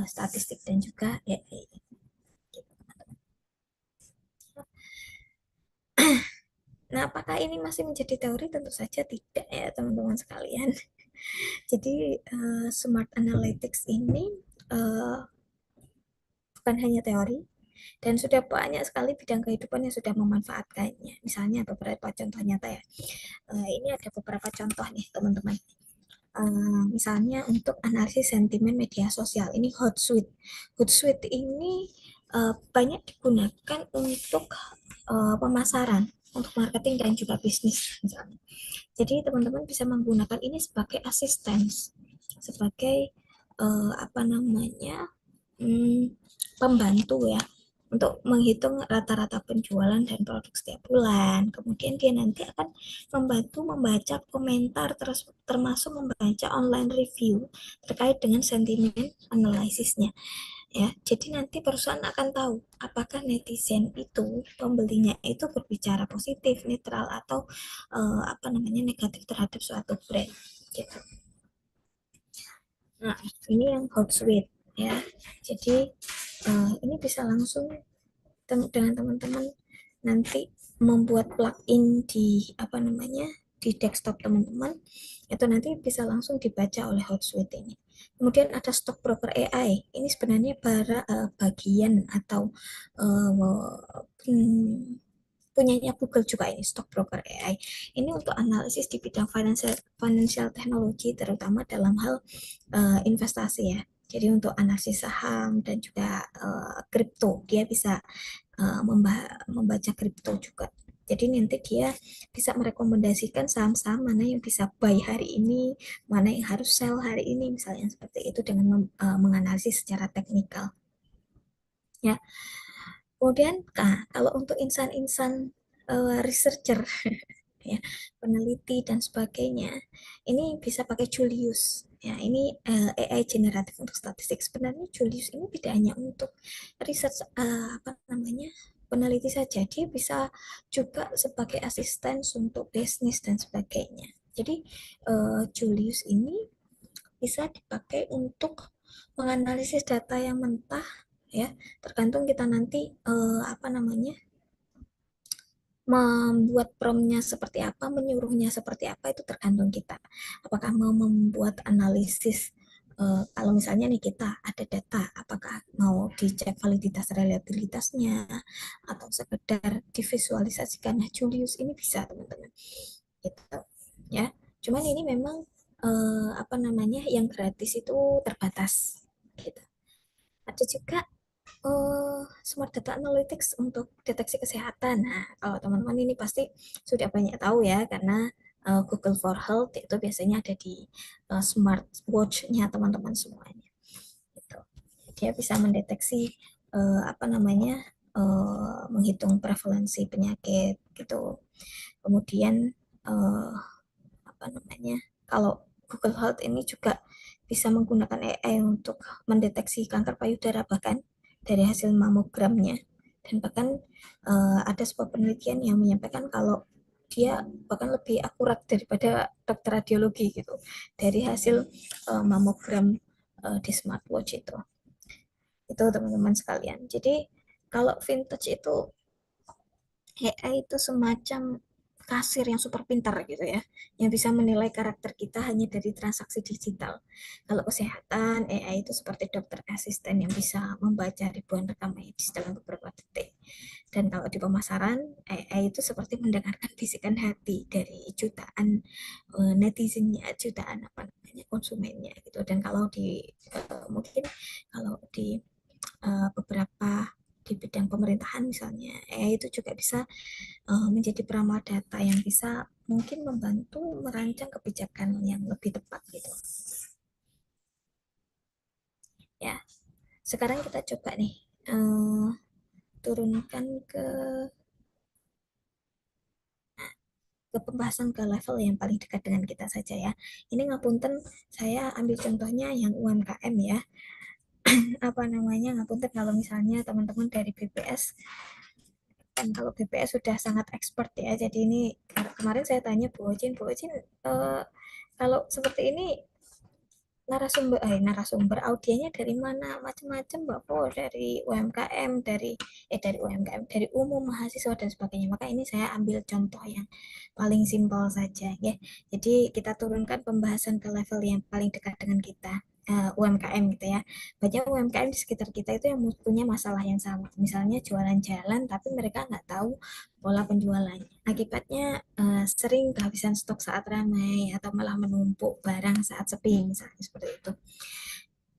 statistik dan juga AI. Nah, apakah ini masih menjadi teori? Tentu saja tidak ya, teman-teman sekalian. Jadi, smart analytics ini bukan hanya teori, dan sudah banyak sekali bidang kehidupan yang sudah memanfaatkannya. Misalnya beberapa contoh nyata ya. Ini ada beberapa contoh nih, teman-teman. Misalnya untuk analisis sentimen media sosial, ini Hootsuite. Hootsuite ini banyak digunakan untuk pemasaran, untuk marketing dan juga bisnis misalnya. Jadi teman-teman bisa menggunakan ini sebagai asisten, sebagai pembantu ya, untuk menghitung rata-rata penjualan dan produk setiap bulan. Kemudian dia nanti akan membantu membaca komentar, termasuk membaca online review terkait dengan sentimen analisisnya. Ya, jadi nanti perusahaan akan tahu apakah netizen itu pembelinya itu berbicara positif, netral, atau negatif terhadap suatu brand. Gitu. Nah, ini yang Hootsuite ya. Jadi ini bisa langsung dengan teman-teman nanti membuat plugin di desktop teman-teman, itu nanti bisa langsung dibaca oleh Hootsuite ini. Kemudian ada Stockbroker AI. Ini sebenarnya bagian atau punyanya Google juga, ini Stockbroker AI. Ini untuk analisis di bidang financial technology, terutama dalam hal investasi ya. Jadi untuk analisis saham dan juga kripto, dia bisa membaca kripto juga. Jadi nanti dia bisa merekomendasikan saham-saham mana yang bisa buy hari ini, mana yang harus sell hari ini, misalnya seperti itu, dengan menganalisis secara teknikal. Ya. Kemudian, kalau untuk insan-insan researcher, ya, peneliti dan sebagainya, ini bisa pakai Julius. Ya, ini AI generatif untuk statistik. Sebenarnya Julius ini tidak hanya untuk research peneliti saja, dia bisa juga sebagai asisten untuk bisnis dan sebagainya. Jadi Julius ini bisa dipakai untuk menganalisis data yang mentah ya, tergantung kita nanti membuat prompt-nya seperti apa, menyuruhnya seperti apa, itu tergantung kita. Apakah mau membuat analisis, kalau misalnya nih kita ada data, apakah mau dicek validitas reliabilitasnya, atau sekedar divisualisasikan. Nah, Julius ini bisa, teman-teman. Gitu. Ya. Cuman ini memang yang gratis itu terbatas. Gitu. Ada juga smart data analytics untuk deteksi kesehatan. Nah, kalau teman-teman ini pasti sudah banyak tahu ya, karena Google for Health itu biasanya ada di smartwatch-nya teman-teman semuanya. Gitu. Dia bisa mendeteksi menghitung prevalensi penyakit gitu. Kemudian kalau Google Health ini juga bisa menggunakan AI untuk mendeteksi kanker payudara bahkan dari hasil mamogramnya, dan bahkan ada sebuah penelitian yang menyampaikan kalau dia bahkan lebih akurat daripada dokter radiologi gitu dari hasil mamogram di smartwatch itu. Itu teman-teman sekalian. Jadi kalau vintage itu AI itu semacam kasir yang super pintar gitu ya, yang bisa menilai karakter kita hanya dari transaksi digital. Kalau kesehatan, AI itu seperti dokter asisten yang bisa membaca ribuan rekam medis dalam beberapa detik. Dan kalau di pemasaran, AI itu seperti mendengarkan bisikan hati dari jutaan netizennya, jutaan apa namanya konsumennya gitu. Dan kalau di mungkin kalau di beberapa di bidang pemerintahan misalnya, AI itu juga bisa menjadi peramal data yang bisa mungkin membantu merancang kebijakan yang lebih tepat gitu. Ya, sekarang kita coba nih turunkan ke pembahasan ke level yang paling dekat dengan kita saja ya. Ini ngapunten, saya ambil contohnya yang UMKM ya. Apa namanya, ngapunten kalau misalnya teman-teman dari BPS, kan kalau BPS sudah sangat expert ya. Jadi ini kemarin saya tanya Bu Ojin, kalau seperti ini narasumber audiennya dari mana, macam-macam Mbak Po, dari UMKM, dari UMKM, dari umum mahasiswa dan sebagainya. Maka ini saya ambil contoh yang paling simpel saja ya. Jadi kita turunkan pembahasan ke level yang paling dekat dengan kita, UMKM gitu ya. Banyak UMKM di sekitar kita itu yang punya masalah yang sama. Misalnya jualan jalan tapi mereka nggak tahu pola penjualannya. Akibatnya sering kehabisan stok saat ramai atau malah menumpuk barang saat sepi misalnya seperti itu.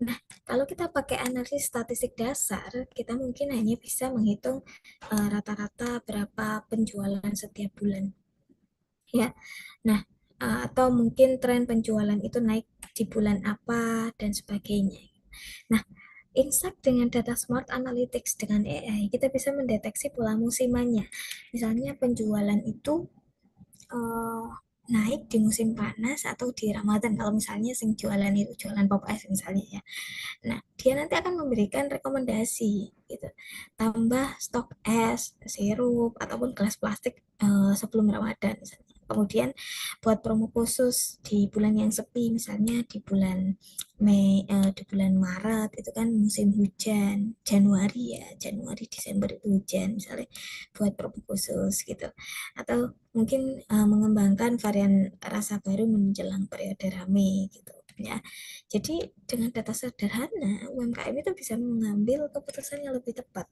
Nah, kalau kita pakai analisis statistik dasar, kita mungkin hanya bisa menghitung rata-rata berapa penjualan setiap bulan. Ya. Nah, atau mungkin tren penjualan itu naik di bulan apa dan sebagainya. Nah, insight dengan data smart analytics dengan AI, kita bisa mendeteksi pola musimannya. Misalnya penjualan itu naik di musim panas atau di Ramadan, kalau misalnya sing jualan itu jualan pop es misalnya ya. Nah, dia nanti akan memberikan rekomendasi gitu. Tambah stok es, sirup ataupun gelas plastik sebelum Ramadan misalnya. Kemudian buat promo khusus di bulan yang sepi, misalnya di bulan di bulan Maret itu kan musim hujan, Januari ya, Januari Desember itu hujan misalnya, buat promo khusus gitu. Atau mungkin mengembangkan varian rasa baru menjelang periode rame gitu ya. Jadi dengan data sederhana, UMKM itu bisa mengambil keputusan yang lebih tepat.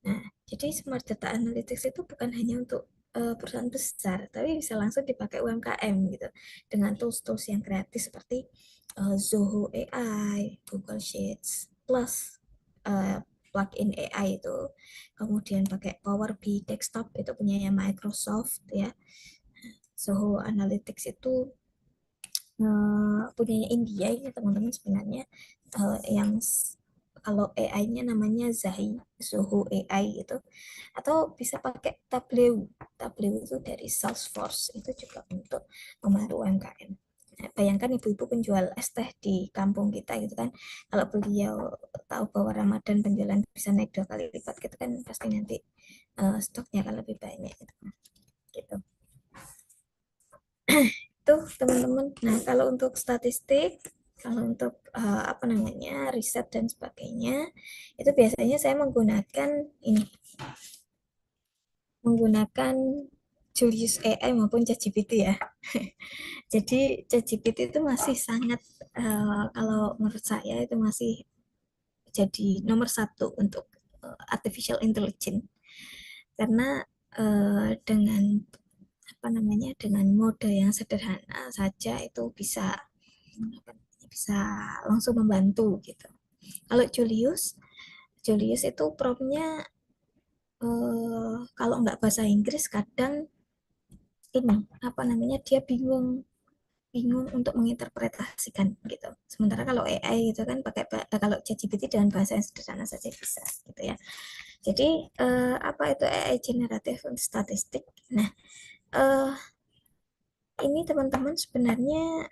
Nah, jadi smart data analytics itu bukan hanya untuk perusahaan besar, tapi bisa langsung dipakai UMKM gitu, dengan tools-tools yang kreatif seperti Zoho AI, Google Sheets, plus plugin AI itu, kemudian pakai Power BI Desktop itu punya Microsoft ya. Zoho Analytics itu punyanya India ini teman-teman sebenarnya, yang kalau AI-nya namanya Zoho AI itu, atau bisa pakai Tableau. Tableau itu dari Salesforce, itu juga untuk membantu UMKM. Nah, bayangkan ibu-ibu penjual es teh di kampung kita gitu kan, kalau beliau tahu bahwa Ramadan penjualan bisa naik 2 kali lipat gitu kan, pasti nanti stoknya akan lebih banyak gitu. Itu teman-teman. Nah, kalau untuk statistik, kalau untuk apa namanya riset dan sebagainya, itu biasanya saya menggunakan Julius AI maupun ChatGPT ya. Jadi ChatGPT itu masih sangat kalau menurut saya itu masih jadi nomor satu untuk artificial intelligence, karena dengan apa namanya, dengan mode yang sederhana saja itu bisa langsung membantu gitu. Kalau Julius itu promptnya kalau nggak bahasa Inggris kadang ini apa namanya, dia bingung untuk menginterpretasikan gitu. Sementara kalau AI itu kan pakai kalau ChatGPT dengan bahasa yang sederhana saja bisa gitu ya. Jadi apa itu AI generatif untuk statistik? Nah, ini teman-teman sebenarnya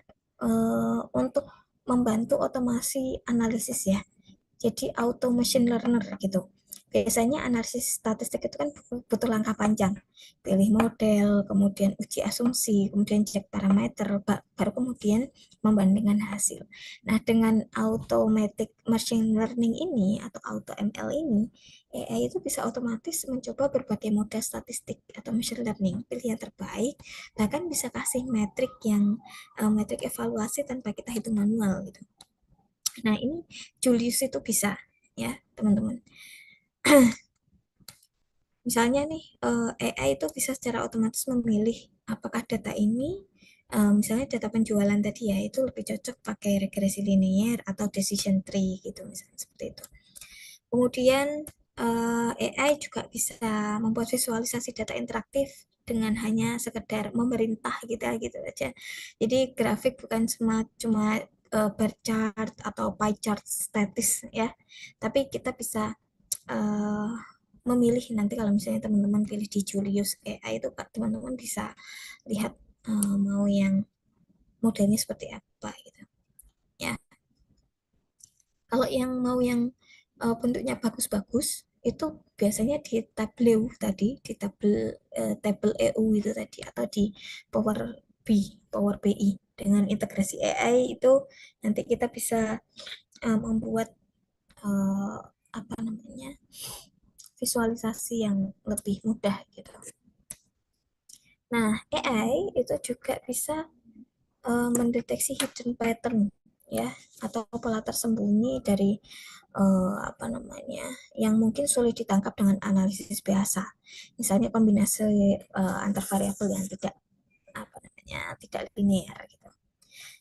untuk membantu otomasi analisis ya. Jadi auto machine learner gitu. biasanya analisis statistik itu kan butuh langkah panjang. Pilih model, kemudian uji asumsi, kemudian cek parameter, baru kemudian membandingkan hasil. Nah, dengan automatic machine learning ini atau auto ML ini, AI itu bisa otomatis mencoba berbagai model statistik atau machine learning, pilih yang terbaik, bahkan bisa kasih metrik evaluasi tanpa kita hitung manual gitu. Nah, ini Julius itu bisa ya, teman-teman. Misalnya nih, AI itu bisa secara otomatis memilih apakah data ini, misalnya data penjualan tadi ya, itu lebih cocok pakai regresi linear atau decision tree gitu, misalnya seperti itu. Kemudian AI juga bisa membuat visualisasi data interaktif dengan hanya sekedar memerintah gitu aja. Jadi grafik bukan cuma bar chart atau pie chart statis ya, tapi kita bisa uh, memilih nanti kalau misalnya teman-teman pilih di Julius AI itu teman-teman bisa lihat mau yang modelnya seperti apa gitu ya. Kalau yang mau yang bentuknya bagus-bagus itu biasanya di Tableau tadi, di table EU itu tadi atau di Power BI dengan integrasi AI itu nanti kita bisa membuat apa namanya visualisasi yang lebih mudah gitu. Nah, AI itu juga bisa mendeteksi hidden pattern ya atau pola tersembunyi dari apa namanya yang mungkin sulit ditangkap dengan analisis biasa. Misalnya kombinasi antar variabel yang tidak linear gitu.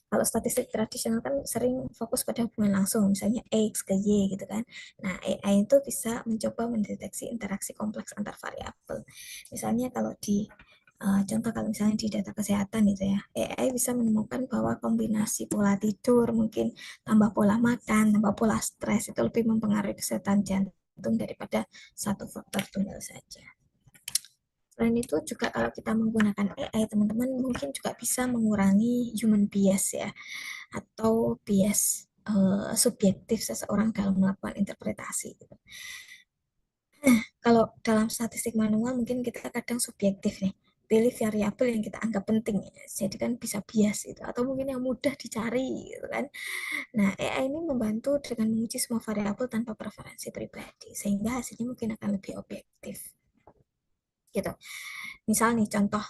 Kalau statistik tradisional kan sering fokus pada hubungan langsung, misalnya X ke Y gitu kan. Nah, AI itu bisa mencoba mendeteksi interaksi kompleks antar variabel. Misalnya kalau di contoh kalau misalnya di data kesehatan gitu ya, AI bisa menemukan bahwa kombinasi pola tidur, mungkin tambah pola makan, tambah pola stres itu lebih mempengaruhi kesehatan jantung daripada satu faktor tunggal saja. Selain itu juga kalau kita menggunakan AI, teman-teman mungkin juga bisa mengurangi human bias ya, atau bias subjektif seseorang dalam melakukan interpretasi. Kalau dalam statistik manual mungkin kita kadang subjektif nih, pilih variabel yang kita anggap penting, jadi kan bisa bias itu, atau mungkin yang mudah dicari gitu kan. Nah, AI ini membantu dengan menguji semua variabel tanpa preferensi pribadi, sehingga hasilnya mungkin akan lebih objektif. Gitu. Misal nih contoh,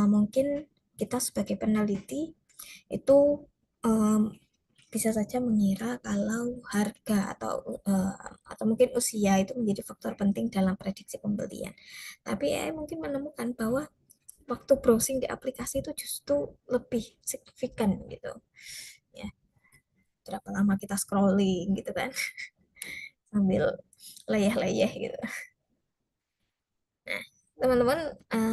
mungkin kita sebagai peneliti itu bisa saja mengira kalau harga atau mungkin usia itu menjadi faktor penting dalam prediksi pembelian. Tapi AI mungkin menemukan bahwa waktu browsing di aplikasi itu justru lebih signifikan gitu. Ya, berapa lama kita scrolling gitu kan, sambil leyeh-leyeh gitu. Nah, teman-teman,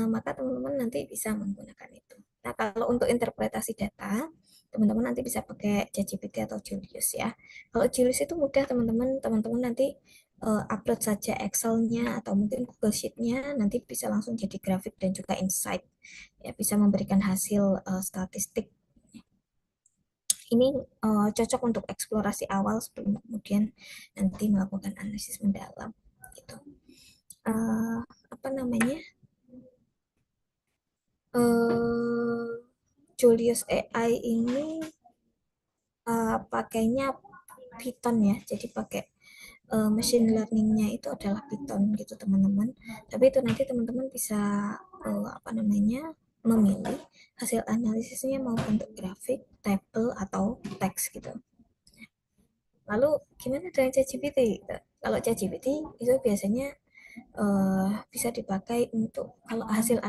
maka teman-teman nanti bisa menggunakan itu. Nah, kalau untuk interpretasi data, teman-teman nanti bisa pakai ChatGPT atau Julius ya. Kalau Julius itu mudah teman-teman nanti upload saja Excel-nya atau mungkin Google Sheet-nya, nanti bisa langsung jadi grafik dan juga insight. Ya, bisa memberikan hasil statistik. Ini cocok untuk eksplorasi awal sebelum kemudian nanti melakukan analisis mendalam. Gitu. Apa namanya? Julius AI ini pakainya Python ya, jadi pakai machine learning-nya itu adalah Python gitu teman-teman. Tapi itu nanti teman-teman bisa apa namanya memilih hasil analisisnya mau bentuk grafik, tabel atau teks gitu. Lalu gimana dengan ChatGPT? Kalau ChatGPT itu biasanya bisa dipakai untuk kalau hasil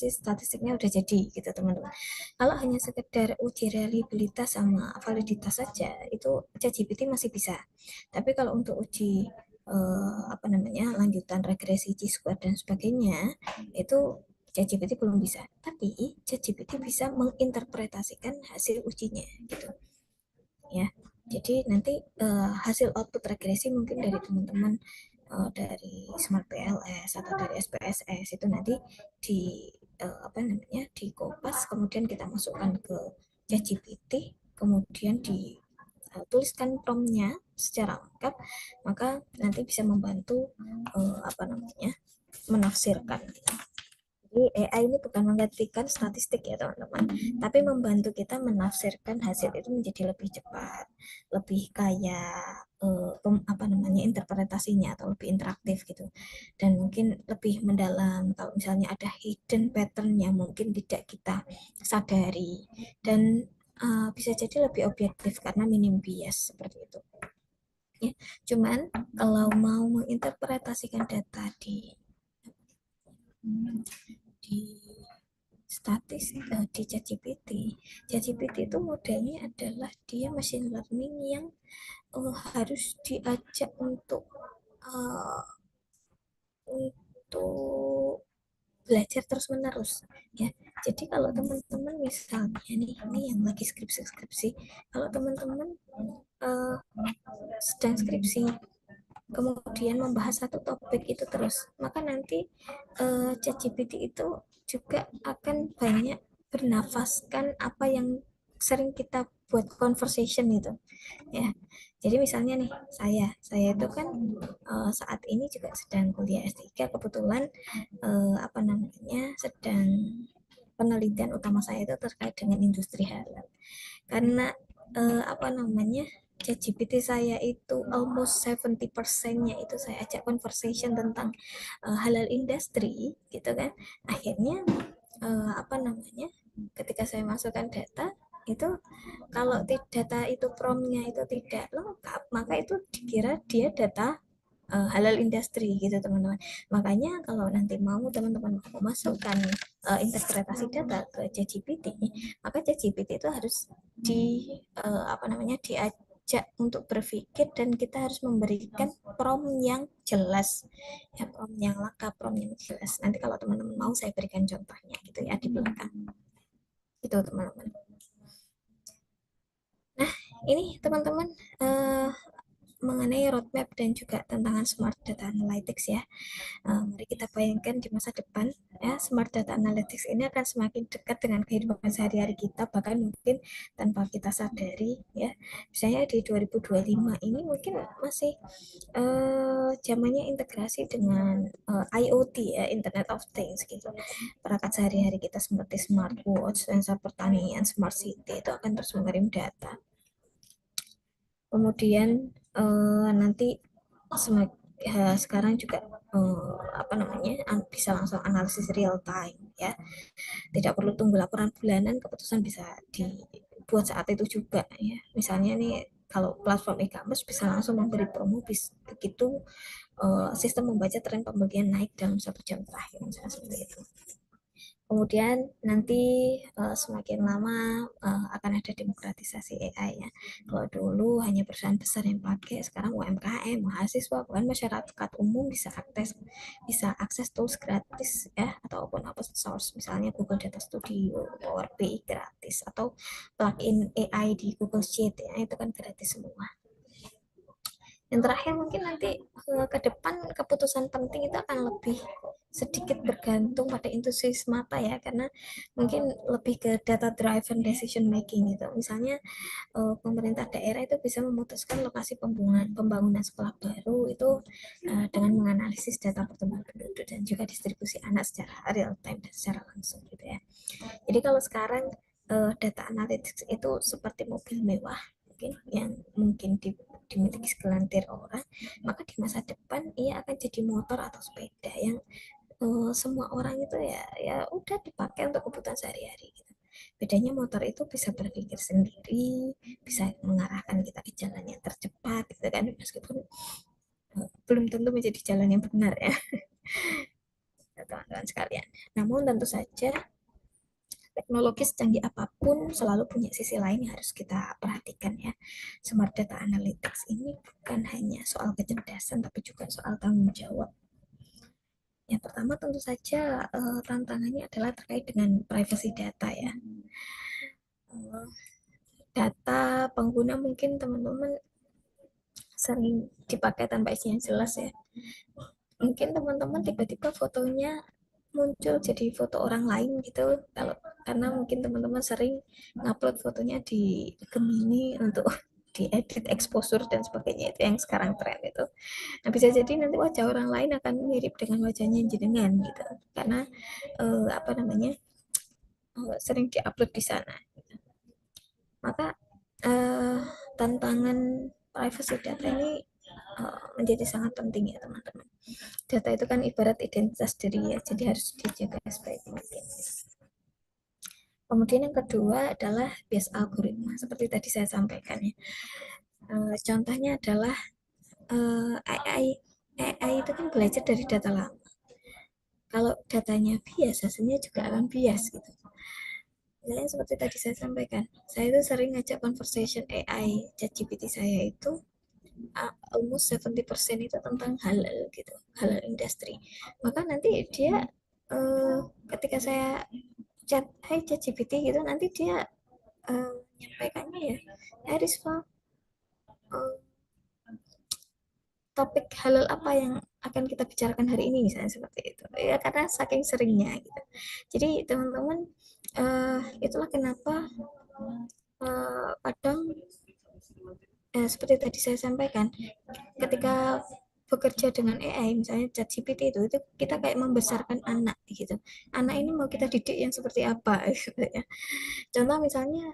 statistiknya udah jadi gitu teman-teman. Kalau hanya sekedar uji reliabilitas sama validitas saja itu ChatGPT masih bisa. Tapi kalau untuk uji apa namanya lanjutan regresi Chi-square dan sebagainya itu ChatGPT belum bisa. Tapi ChatGPT bisa menginterpretasikan hasil ujinya gitu ya. Jadi nanti hasil output regresi mungkin dari teman-teman dari Smart PLS atau dari SPSS itu nanti di apa namanya di Kopas, kemudian kita masukkan ke ChatGPT, kemudian tuliskan prompt-nya secara lengkap, maka nanti bisa membantu menafsirkan. Jadi AI ini bukan menggantikan statistik ya teman-teman, tapi membantu kita menafsirkan hasil itu menjadi lebih cepat, lebih kaya interpretasinya atau lebih interaktif gitu, dan mungkin lebih mendalam kalau misalnya ada hidden pattern yang mungkin tidak kita sadari, dan bisa jadi lebih objektif karena minim bias seperti itu. Ya, cuman kalau mau menginterpretasikan data di di ChatGPT itu modelnya adalah dia machine learning yang harus diajak untuk belajar terus menerus ya. Jadi kalau teman-teman misalnya nih, ini yang lagi skripsi, kalau teman-teman sedang skripsi kemudian membahas satu topik itu terus, maka nanti ChatGPT itu juga akan banyak bernafaskan apa yang sering kita buat conversation itu ya. Jadi misalnya nih, saya itu kan saat ini juga sedang kuliah S3, kebetulan sedang penelitian utama saya itu terkait dengan industri halal. Karena ChatGPT saya itu almost 70%-nya itu saya ajak conversation tentang halal industry gitu kan. Akhirnya ketika saya masukkan data itu, kalau data itu prompt-nya itu tidak lengkap, maka itu dikira dia data halal industri gitu teman-teman. Makanya kalau nanti mau teman-teman mau masukkan interpretasi data ke ChatGPT, maka ChatGPT itu harus diajak untuk berpikir, dan kita harus memberikan prompt yang jelas ya, prompt yang lengkap, prompt yang jelas. Nanti kalau teman-teman mau saya berikan contohnya gitu ya di belakang itu teman-teman. Nah ini teman-teman mengenai roadmap dan juga tantangan smart data analytics ya. Mari kita bayangkan di masa depan ya, smart data analytics ini akan semakin dekat dengan kehidupan sehari-hari kita, bahkan mungkin tanpa kita sadari ya. Misalnya di 2025 ini mungkin masih zamannya integrasi dengan IoT ya, Internet of Things gitu. Perangkat sehari-hari kita seperti smartwatch, sensor pertanian, smart city itu akan terus mengirim data. Kemudian nanti sekarang juga bisa langsung analisis real time ya, tidak perlu tunggu laporan bulanan, keputusan bisa dibuat saat itu juga ya. Misalnya nih kalau platform e-commerce bisa langsung memberi promo begitu sistem membaca tren pembelian naik dalam 1 jam terakhir, misalnya seperti itu. Kemudian nanti semakin lama akan ada demokratisasi AI ya. Kalau dulu hanya perusahaan besar yang pakai, sekarang UMKM, mahasiswa, bahkan masyarakat umum bisa akses tools gratis ya, ataupun open source, misalnya Google Data Studio, Power BI gratis, atau plugin AI di Google Sheet ya, itu kan gratis semua. Yang terakhir mungkin nanti ke depan keputusan penting itu akan lebih sedikit bergantung pada intuisi semata ya, karena mungkin lebih ke data driven decision making gitu. Misalnya pemerintah daerah itu bisa memutuskan lokasi pembangunan sekolah baru itu dengan menganalisis data pertumbuhan penduduk dan juga distribusi anak secara real time dan secara langsung gitu ya. Jadi kalau sekarang data analytics itu seperti mobil mewah yang mungkin dimiliki segelintir orang, maka di masa depan ia akan jadi motor atau sepeda yang semua orang itu ya udah dipakai untuk kebutuhan sehari-hari gitu. Bedanya motor itu bisa berpikir sendiri, bisa mengarahkan kita ke jalan yang tercepat gitu kan, meskipun belum tentu menjadi jalan yang benar ya teman-teman sekalian. Namun tentu saja teknologi secanggih apapun selalu punya sisi lain yang harus kita perhatikan ya. Smart data analytics ini bukan hanya soal kecerdasan, tapi juga soal tanggung jawab. Yang pertama tentu saja tantangannya adalah terkait dengan privacy data ya. Data pengguna mungkin teman-teman sering dipakai tanpa isi yang jelas ya. Mungkin teman-teman tiba-tiba fotonya muncul jadi foto orang lain gitu, karena mungkin teman-teman sering ngupload fotonya di Gemini untuk diedit exposure dan sebagainya, itu yang sekarang tren itu. Nah, bisa jadi nanti wajah orang lain akan mirip dengan wajahnya jenengan gitu, karena apa namanya, sering diupload di sana. Maka tantangan privacy data ini menjadi sangat penting ya teman-teman. Data itu kan ibarat identitas diri ya, jadi harus dijaga sebaik mungkin. Kemudian yang kedua adalah bias algoritma, seperti tadi saya sampaikan ya. Contohnya adalah AI itu kan belajar dari data lama. Kalau datanya bias, hasilnya juga akan bias gitu. Misalnya seperti tadi saya sampaikan, saya itu sering ngajak conversation AI ChatGPT saya itu almost 70% itu tentang halal gitu, halal industri. Maka nanti dia ketika saya chat, hai ChatGPT gitu, nanti dia menyampaikannya ya, Rizfa, topik halal apa yang akan kita bicarakan hari ini, misalnya seperti itu ya, karena saking seringnya gitu. Jadi teman-teman, itulah kenapa kadang seperti tadi saya sampaikan, ketika bekerja dengan AI misalnya ChatGPT itu kita kayak membesarkan anak gitu. Anak ini mau kita didik yang seperti apa gitu ya. Contoh misalnya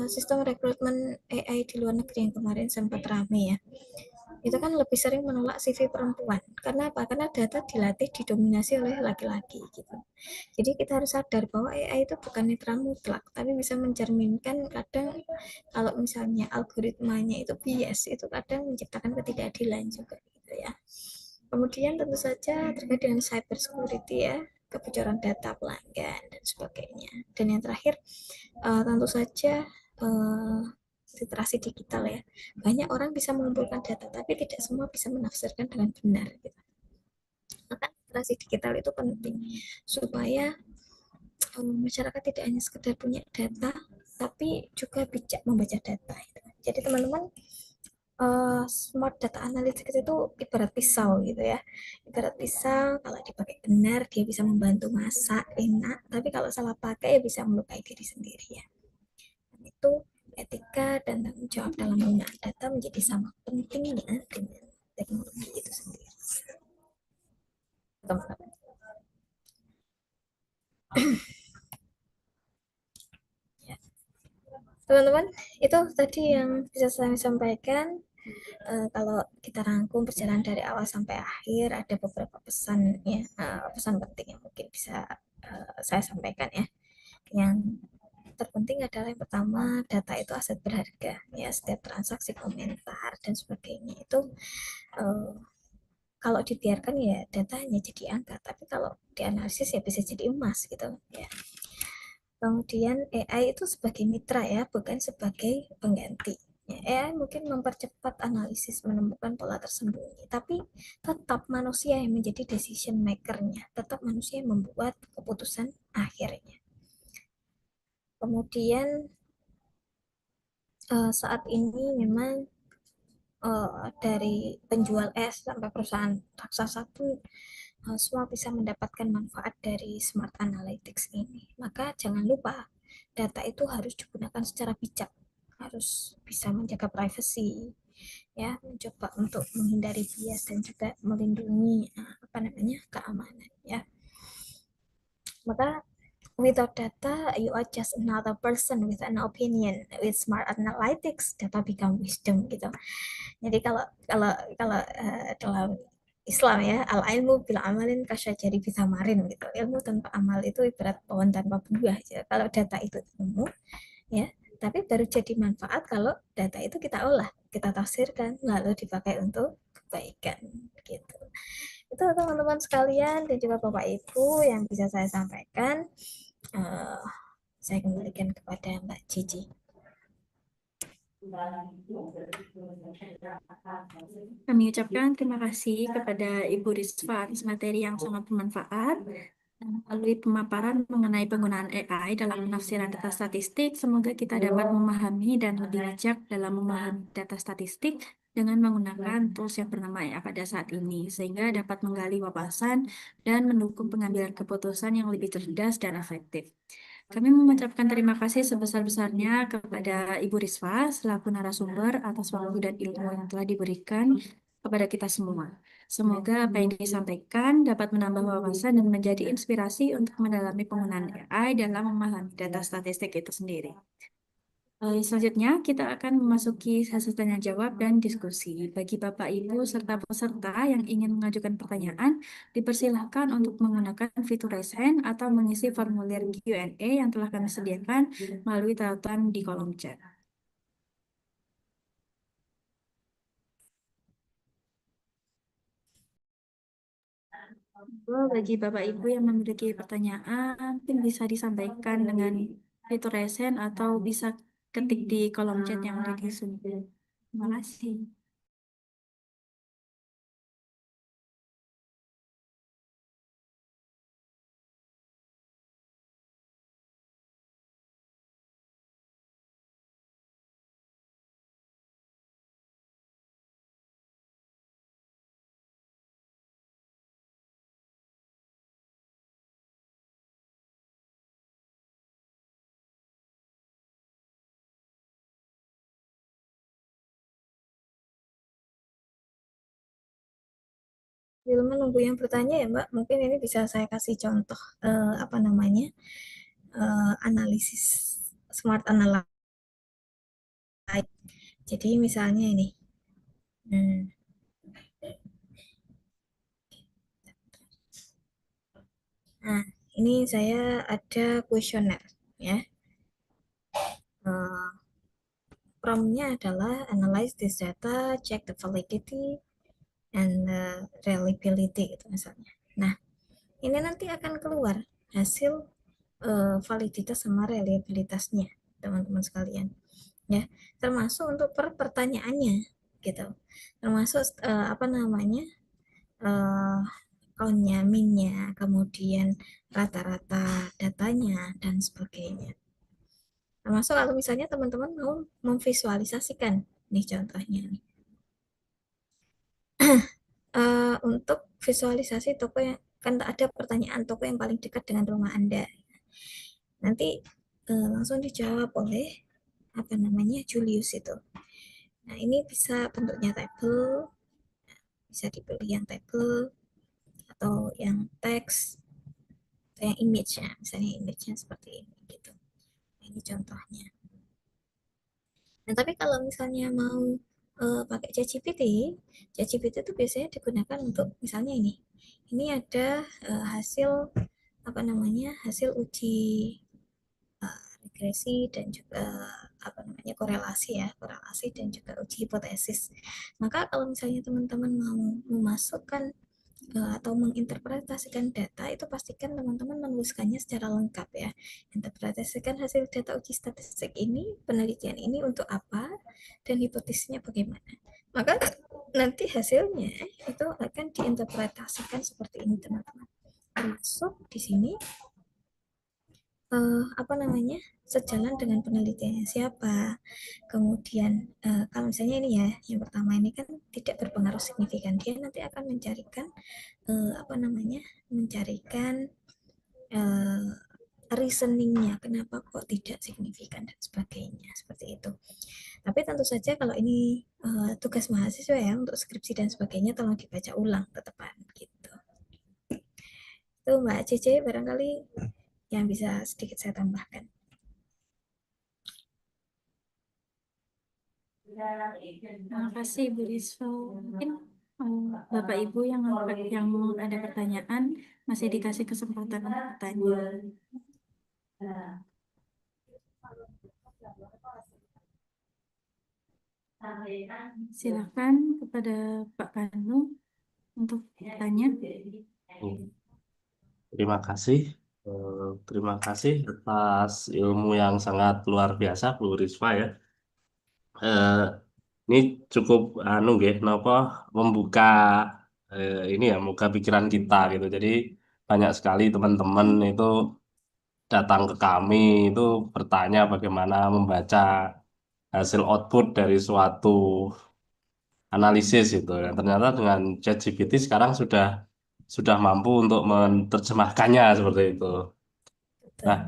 sistem rekrutmen AI di luar negeri yang kemarin sempat rame ya, itu kan lebih sering menolak CV perempuan. Karena apa? Karena data dilatih didominasi oleh laki-laki gitu. Jadi kita harus sadar bahwa AI itu bukan netral mutlak, tapi bisa mencerminkan kadang kalau misalnya algoritmanya itu bias, itu kadang menciptakan ketidakadilan juga gitu ya. Kemudian tentu saja terkait dengan cyber security ya, kebocoran data pelanggan dan sebagainya. Dan yang terakhir tentu saja literasi digital ya. Banyak orang bisa mengumpulkan data, tapi tidak semua bisa menafsirkan dengan benar. Gitu. Maka literasi digital itu penting supaya masyarakat tidak hanya sekedar punya data, tapi juga bijak membaca data. Gitu. Jadi teman-teman, smart data analytics itu ibarat pisau gitu ya. Ibarat pisau, kalau dipakai benar dia bisa membantu masak enak, tapi kalau salah pakai ya bisa melukai diri sendiri ya. Dan itu etika dan tanggung jawab dalam menggunakan data menjadi sama pentingnya dengan teknologi itu sendiri. Teman-teman. Ya. Teman-teman, itu tadi yang bisa saya sampaikan. Kalau kita rangkum perjalanan dari awal sampai akhir, ada beberapa pesan ya, pesan penting yang mungkin bisa saya sampaikan ya. Yang terpenting adalah yang pertama, data itu aset berharga ya. Setiap transaksi, komentar dan sebagainya itu kalau dibiarkan ya data hanya jadi angka, tapi kalau dianalisis ya bisa jadi emas gitu ya. Kemudian AI itu sebagai mitra ya, bukan sebagai pengganti. Ya, AI mungkin mempercepat analisis, menemukan pola tersembunyi, tapi tetap manusia yang menjadi decision maker-nya, tetap manusia yang membuat keputusan akhirnya. Kemudian saat ini memang dari penjual es sampai perusahaan raksasa pun semua bisa mendapatkan manfaat dari smart analytics ini. Maka jangan lupa data itu harus digunakan secara bijak, harus bisa menjaga privacy, ya, mencoba untuk menghindari bias dan juga melindungi keamanan, ya. Maka without data, you are just another person with an opinion. With smart analytics, data become wisdom gitu. Jadi kalau dalam Islam ya, al ilmu bila amalin kasyajari bisa marin gitu. Ilmu tanpa amal itu ibarat pohon tanpa buah. Ya. Kalau data itu temu, ya, tapi baru jadi manfaat kalau data itu kita olah, kita tafsirkan, lalu dipakai untuk kebaikan gitu. Itu teman-teman sekalian dan juga Bapak Ibu yang bisa saya sampaikan. Saya kembalikan kepada Mbak Cici. Kami ucapkan terima kasih kepada Ibu Rizfa atas materi yang sangat bermanfaat. Melalui pemaparan mengenai penggunaan AI dalam penafsiran data statistik, semoga kita dapat memahami dan lebih bijak dalam memahami data statistik dengan menggunakan tools yang bernama AI pada saat ini, sehingga dapat menggali wawasan dan mendukung pengambilan keputusan yang lebih cerdas dan efektif. Kami mengucapkan terima kasih sebesar-besarnya kepada Ibu Risva selaku narasumber atas waktu dan ilmu yang telah diberikan kepada kita semua. Semoga apa yang disampaikan dapat menambah wawasan dan menjadi inspirasi untuk mendalami penggunaan AI dalam memahami data statistik itu sendiri. Selanjutnya, kita akan memasuki sesi tanya jawab dan diskusi. Bagi Bapak, Ibu, serta peserta yang ingin mengajukan pertanyaan, dipersilahkan untuk menggunakan fitur raise hand atau mengisi formulir Q&A yang telah kami sediakan melalui tautan di kolom chat. Bagi Bapak Ibu yang memiliki pertanyaan, mungkin bisa disampaikan dengan fitur raise hand atau bisa ketik di kolom chat yang ada di Zoom. Terima kasih. Sambil menunggu yang bertanya ya Mbak, mungkin ini bisa saya kasih contoh apa namanya analisis smart analyze. Jadi misalnya ini, hmm, nah ini saya ada kuesioner ya. Eh, Promptnya adalah analyze this data, check the validity and the reliability itu misalnya. Nah ini nanti akan keluar hasil validitas sama reliabilitasnya teman-teman sekalian ya, termasuk untuk pertanyaannya gitu, termasuk apa namanya uh, countnya, minnya, kemudian rata-rata datanya dan sebagainya. Termasuk kalau misalnya teman-teman mau memvisualisasikan nih contohnya nih. Untuk visualisasi toko yang kan ada pertanyaan toko yang paling dekat dengan rumah Anda. Nanti langsung dijawab oleh apa namanya Julius itu. Nah, ini bisa bentuknya tabel, bisa dipilih yang tabel atau yang teks atau yang image-nya, misalnya image-nya seperti ini gitu. Nah, ini contohnya. Nah, tapi kalau misalnya mau pakai ChatGPT, ChatGPT itu biasanya digunakan untuk misalnya ini. Ini ada hasil apa namanya? Hasil uji regresi dan juga apa namanya korelasi ya, korelasi dan juga uji hipotesis. Maka kalau misalnya teman-teman mau memasukkan atau menginterpretasikan data, itu pastikan teman-teman menuliskannya secara lengkap ya. Interpretasikan hasil data uji statistik ini, penelitian ini untuk apa, dan hipotesisnya bagaimana. Maka nanti hasilnya itu akan diinterpretasikan seperti ini teman-teman. Termasuk di sini apa namanya sejalan dengan penelitiannya siapa. Kemudian kalau misalnya ini ya, yang pertama ini kan tidak berpengaruh signifikan, dia nanti akan mencarikan apa namanya mencarikan uh, reasoningnya kenapa kok tidak signifikan dan sebagainya seperti itu. Tapi tentu saja kalau ini tugas mahasiswa ya untuk skripsi dan sebagainya tolong dibaca ulang tetepan gitu. Itu Mbak Cici barangkali yang bisa sedikit saya tambahkan. Terima kasih Bu Risva. Mungkin Bapak Ibu yang ada pertanyaan masih dikasih kesempatan untuk bertanya. Silakan kepada Pak Kanu untuk bertanya. Terima kasih. Terima kasih atas ilmu yang sangat luar biasa, Bu Risma ya. Ini cukup nggih napa membuka ini ya, membuka pikiran kita gitu. Jadi banyak sekali teman-teman itu datang ke kami itu bertanya bagaimana membaca hasil output dari suatu analisis itu. Dan ternyata dengan ChatGPT sekarang sudah mampu untuk menerjemahkannya seperti itu. gitu. Nah,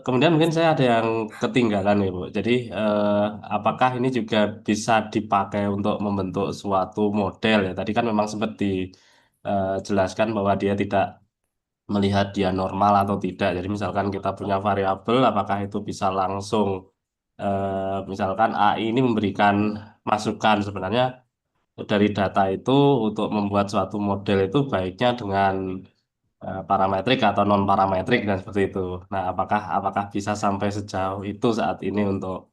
kemudian mungkin saya ada yang ketinggalan ya, Bu. Jadi, apakah ini juga bisa dipakai untuk membentuk suatu model ya? Tadi kan memang sempat dijelaskan bahwa dia tidak melihat dia normal atau tidak. Jadi misalkan kita punya variabel, apakah itu bisa langsung, misalkan AI ini memberikan masukan sebenarnya dari data itu untuk membuat suatu model itu baiknya dengan parametrik atau non parametrik dan seperti itu. Nah, apakah bisa sampai sejauh itu saat ini untuk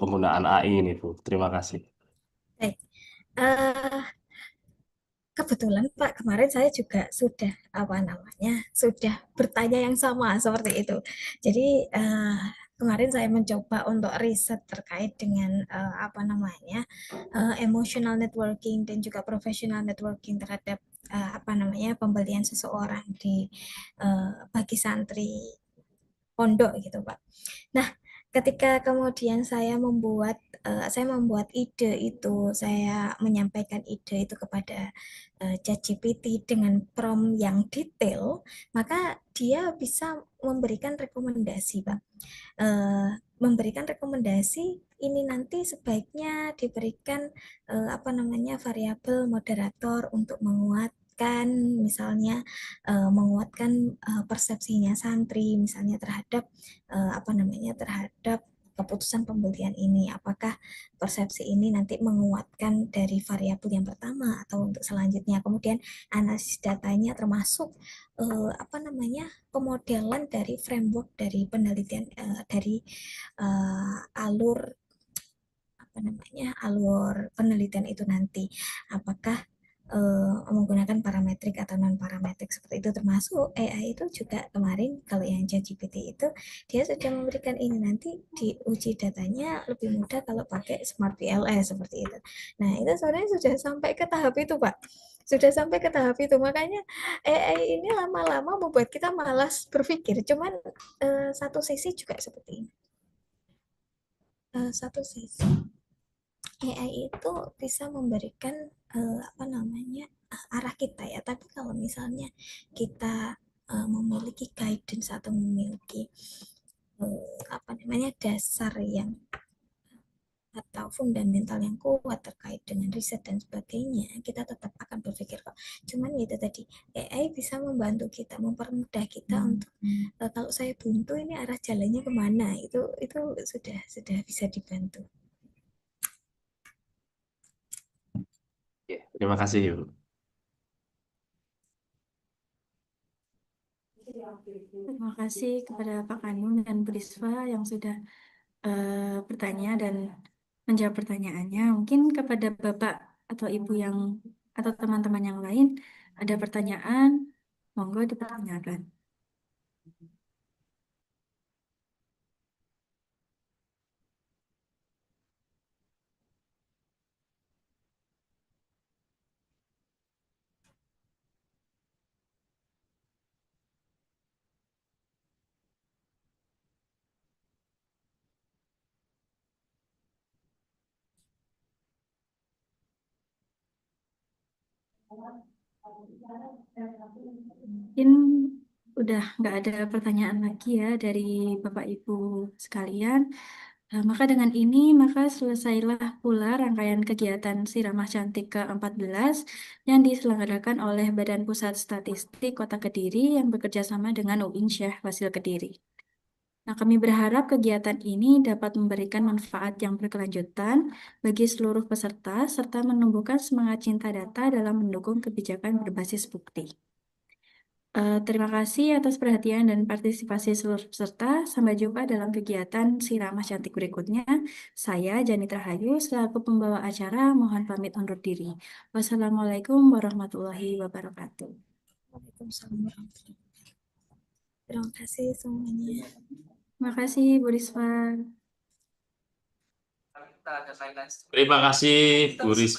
penggunaan AI ini, Bu? Terima kasih. Baik. Eh, Kebetulan Pak, kemarin saya juga sudah sudah bertanya yang sama seperti itu. Jadi kemarin saya mencoba untuk riset terkait dengan emotional networking dan juga professional networking terhadap pembelian seseorang di bagi santri pondok gitu Pak. Nah, ketika kemudian saya membuat ide itu, saya menyampaikan ide itu kepada ChatGPT dengan prompt yang detail, maka dia bisa memberikan rekomendasi, Pak. Memberikan rekomendasi ini nanti sebaiknya diberikan variabel moderator untuk menguatkan persepsinya santri misalnya terhadap terhadap keputusan pembelian ini, apakah persepsi ini nanti menguatkan dari variabel yang pertama atau untuk selanjutnya. Kemudian analisis datanya termasuk pemodelan dari framework dari penelitian dari alur alur penelitian itu nanti, apakah menggunakan parametrik atau non parametrik seperti itu. Termasuk AI itu juga kemarin kalau yang ChatGPT itu dia sudah memberikan ini, nanti diuji datanya lebih mudah kalau pakai Smart VLS seperti itu. Nah itu sebenarnya sudah sampai ke tahap itu Pak, sudah sampai ke tahap itu. Makanya AI ini lama-lama membuat kita malas berpikir. Cuman satu sisi juga seperti ini, satu sisi AI itu bisa memberikan arah kita ya. Tapi kalau misalnya kita memiliki guidance atau memiliki dasar yang atau fundamental yang kuat terkait dengan riset dan sebagainya, kita tetap akan berpikir kok. Cuman itu tadi, AI bisa membantu kita, mempermudah kita untuk kalau saya buntu ini arah jalannya kemana, itu sudah bisa dibantu. Terima kasih, Bu. Terima kasih kepada Pak Kanun dan Bu Risva yang sudah bertanya dan menjawab pertanyaannya. Mungkin kepada Bapak atau Ibu atau teman-teman yang lain ada pertanyaan, monggo dipertanyakan. Mungkin udah nggak ada pertanyaan lagi ya dari Bapak Ibu sekalian. Maka dengan ini, maka selesailah pula rangkaian kegiatan Si Ramah Cantik ke-14 yang diselenggarakan oleh Badan Pusat Statistik Kota Kediri yang bekerja sama dengan UIN Syekh Fasil Kediri. Nah, kami berharap kegiatan ini dapat memberikan manfaat yang berkelanjutan bagi seluruh peserta serta menumbuhkan semangat cinta data dalam mendukung kebijakan berbasis bukti. Terima kasih atas perhatian dan partisipasi seluruh peserta. Sampai jumpa dalam kegiatan Si Ramah Cantik berikutnya. Saya Janitra Hayu selaku pembawa acara mohon pamit undur diri. Wassalamualaikum warahmatullahi wabarakatuh. Waalaikumsalam warahmatullahi wabarakatuh. Terima kasih semuanya. Terima kasih Bu Risva. Terima kasih, Bu Rizky.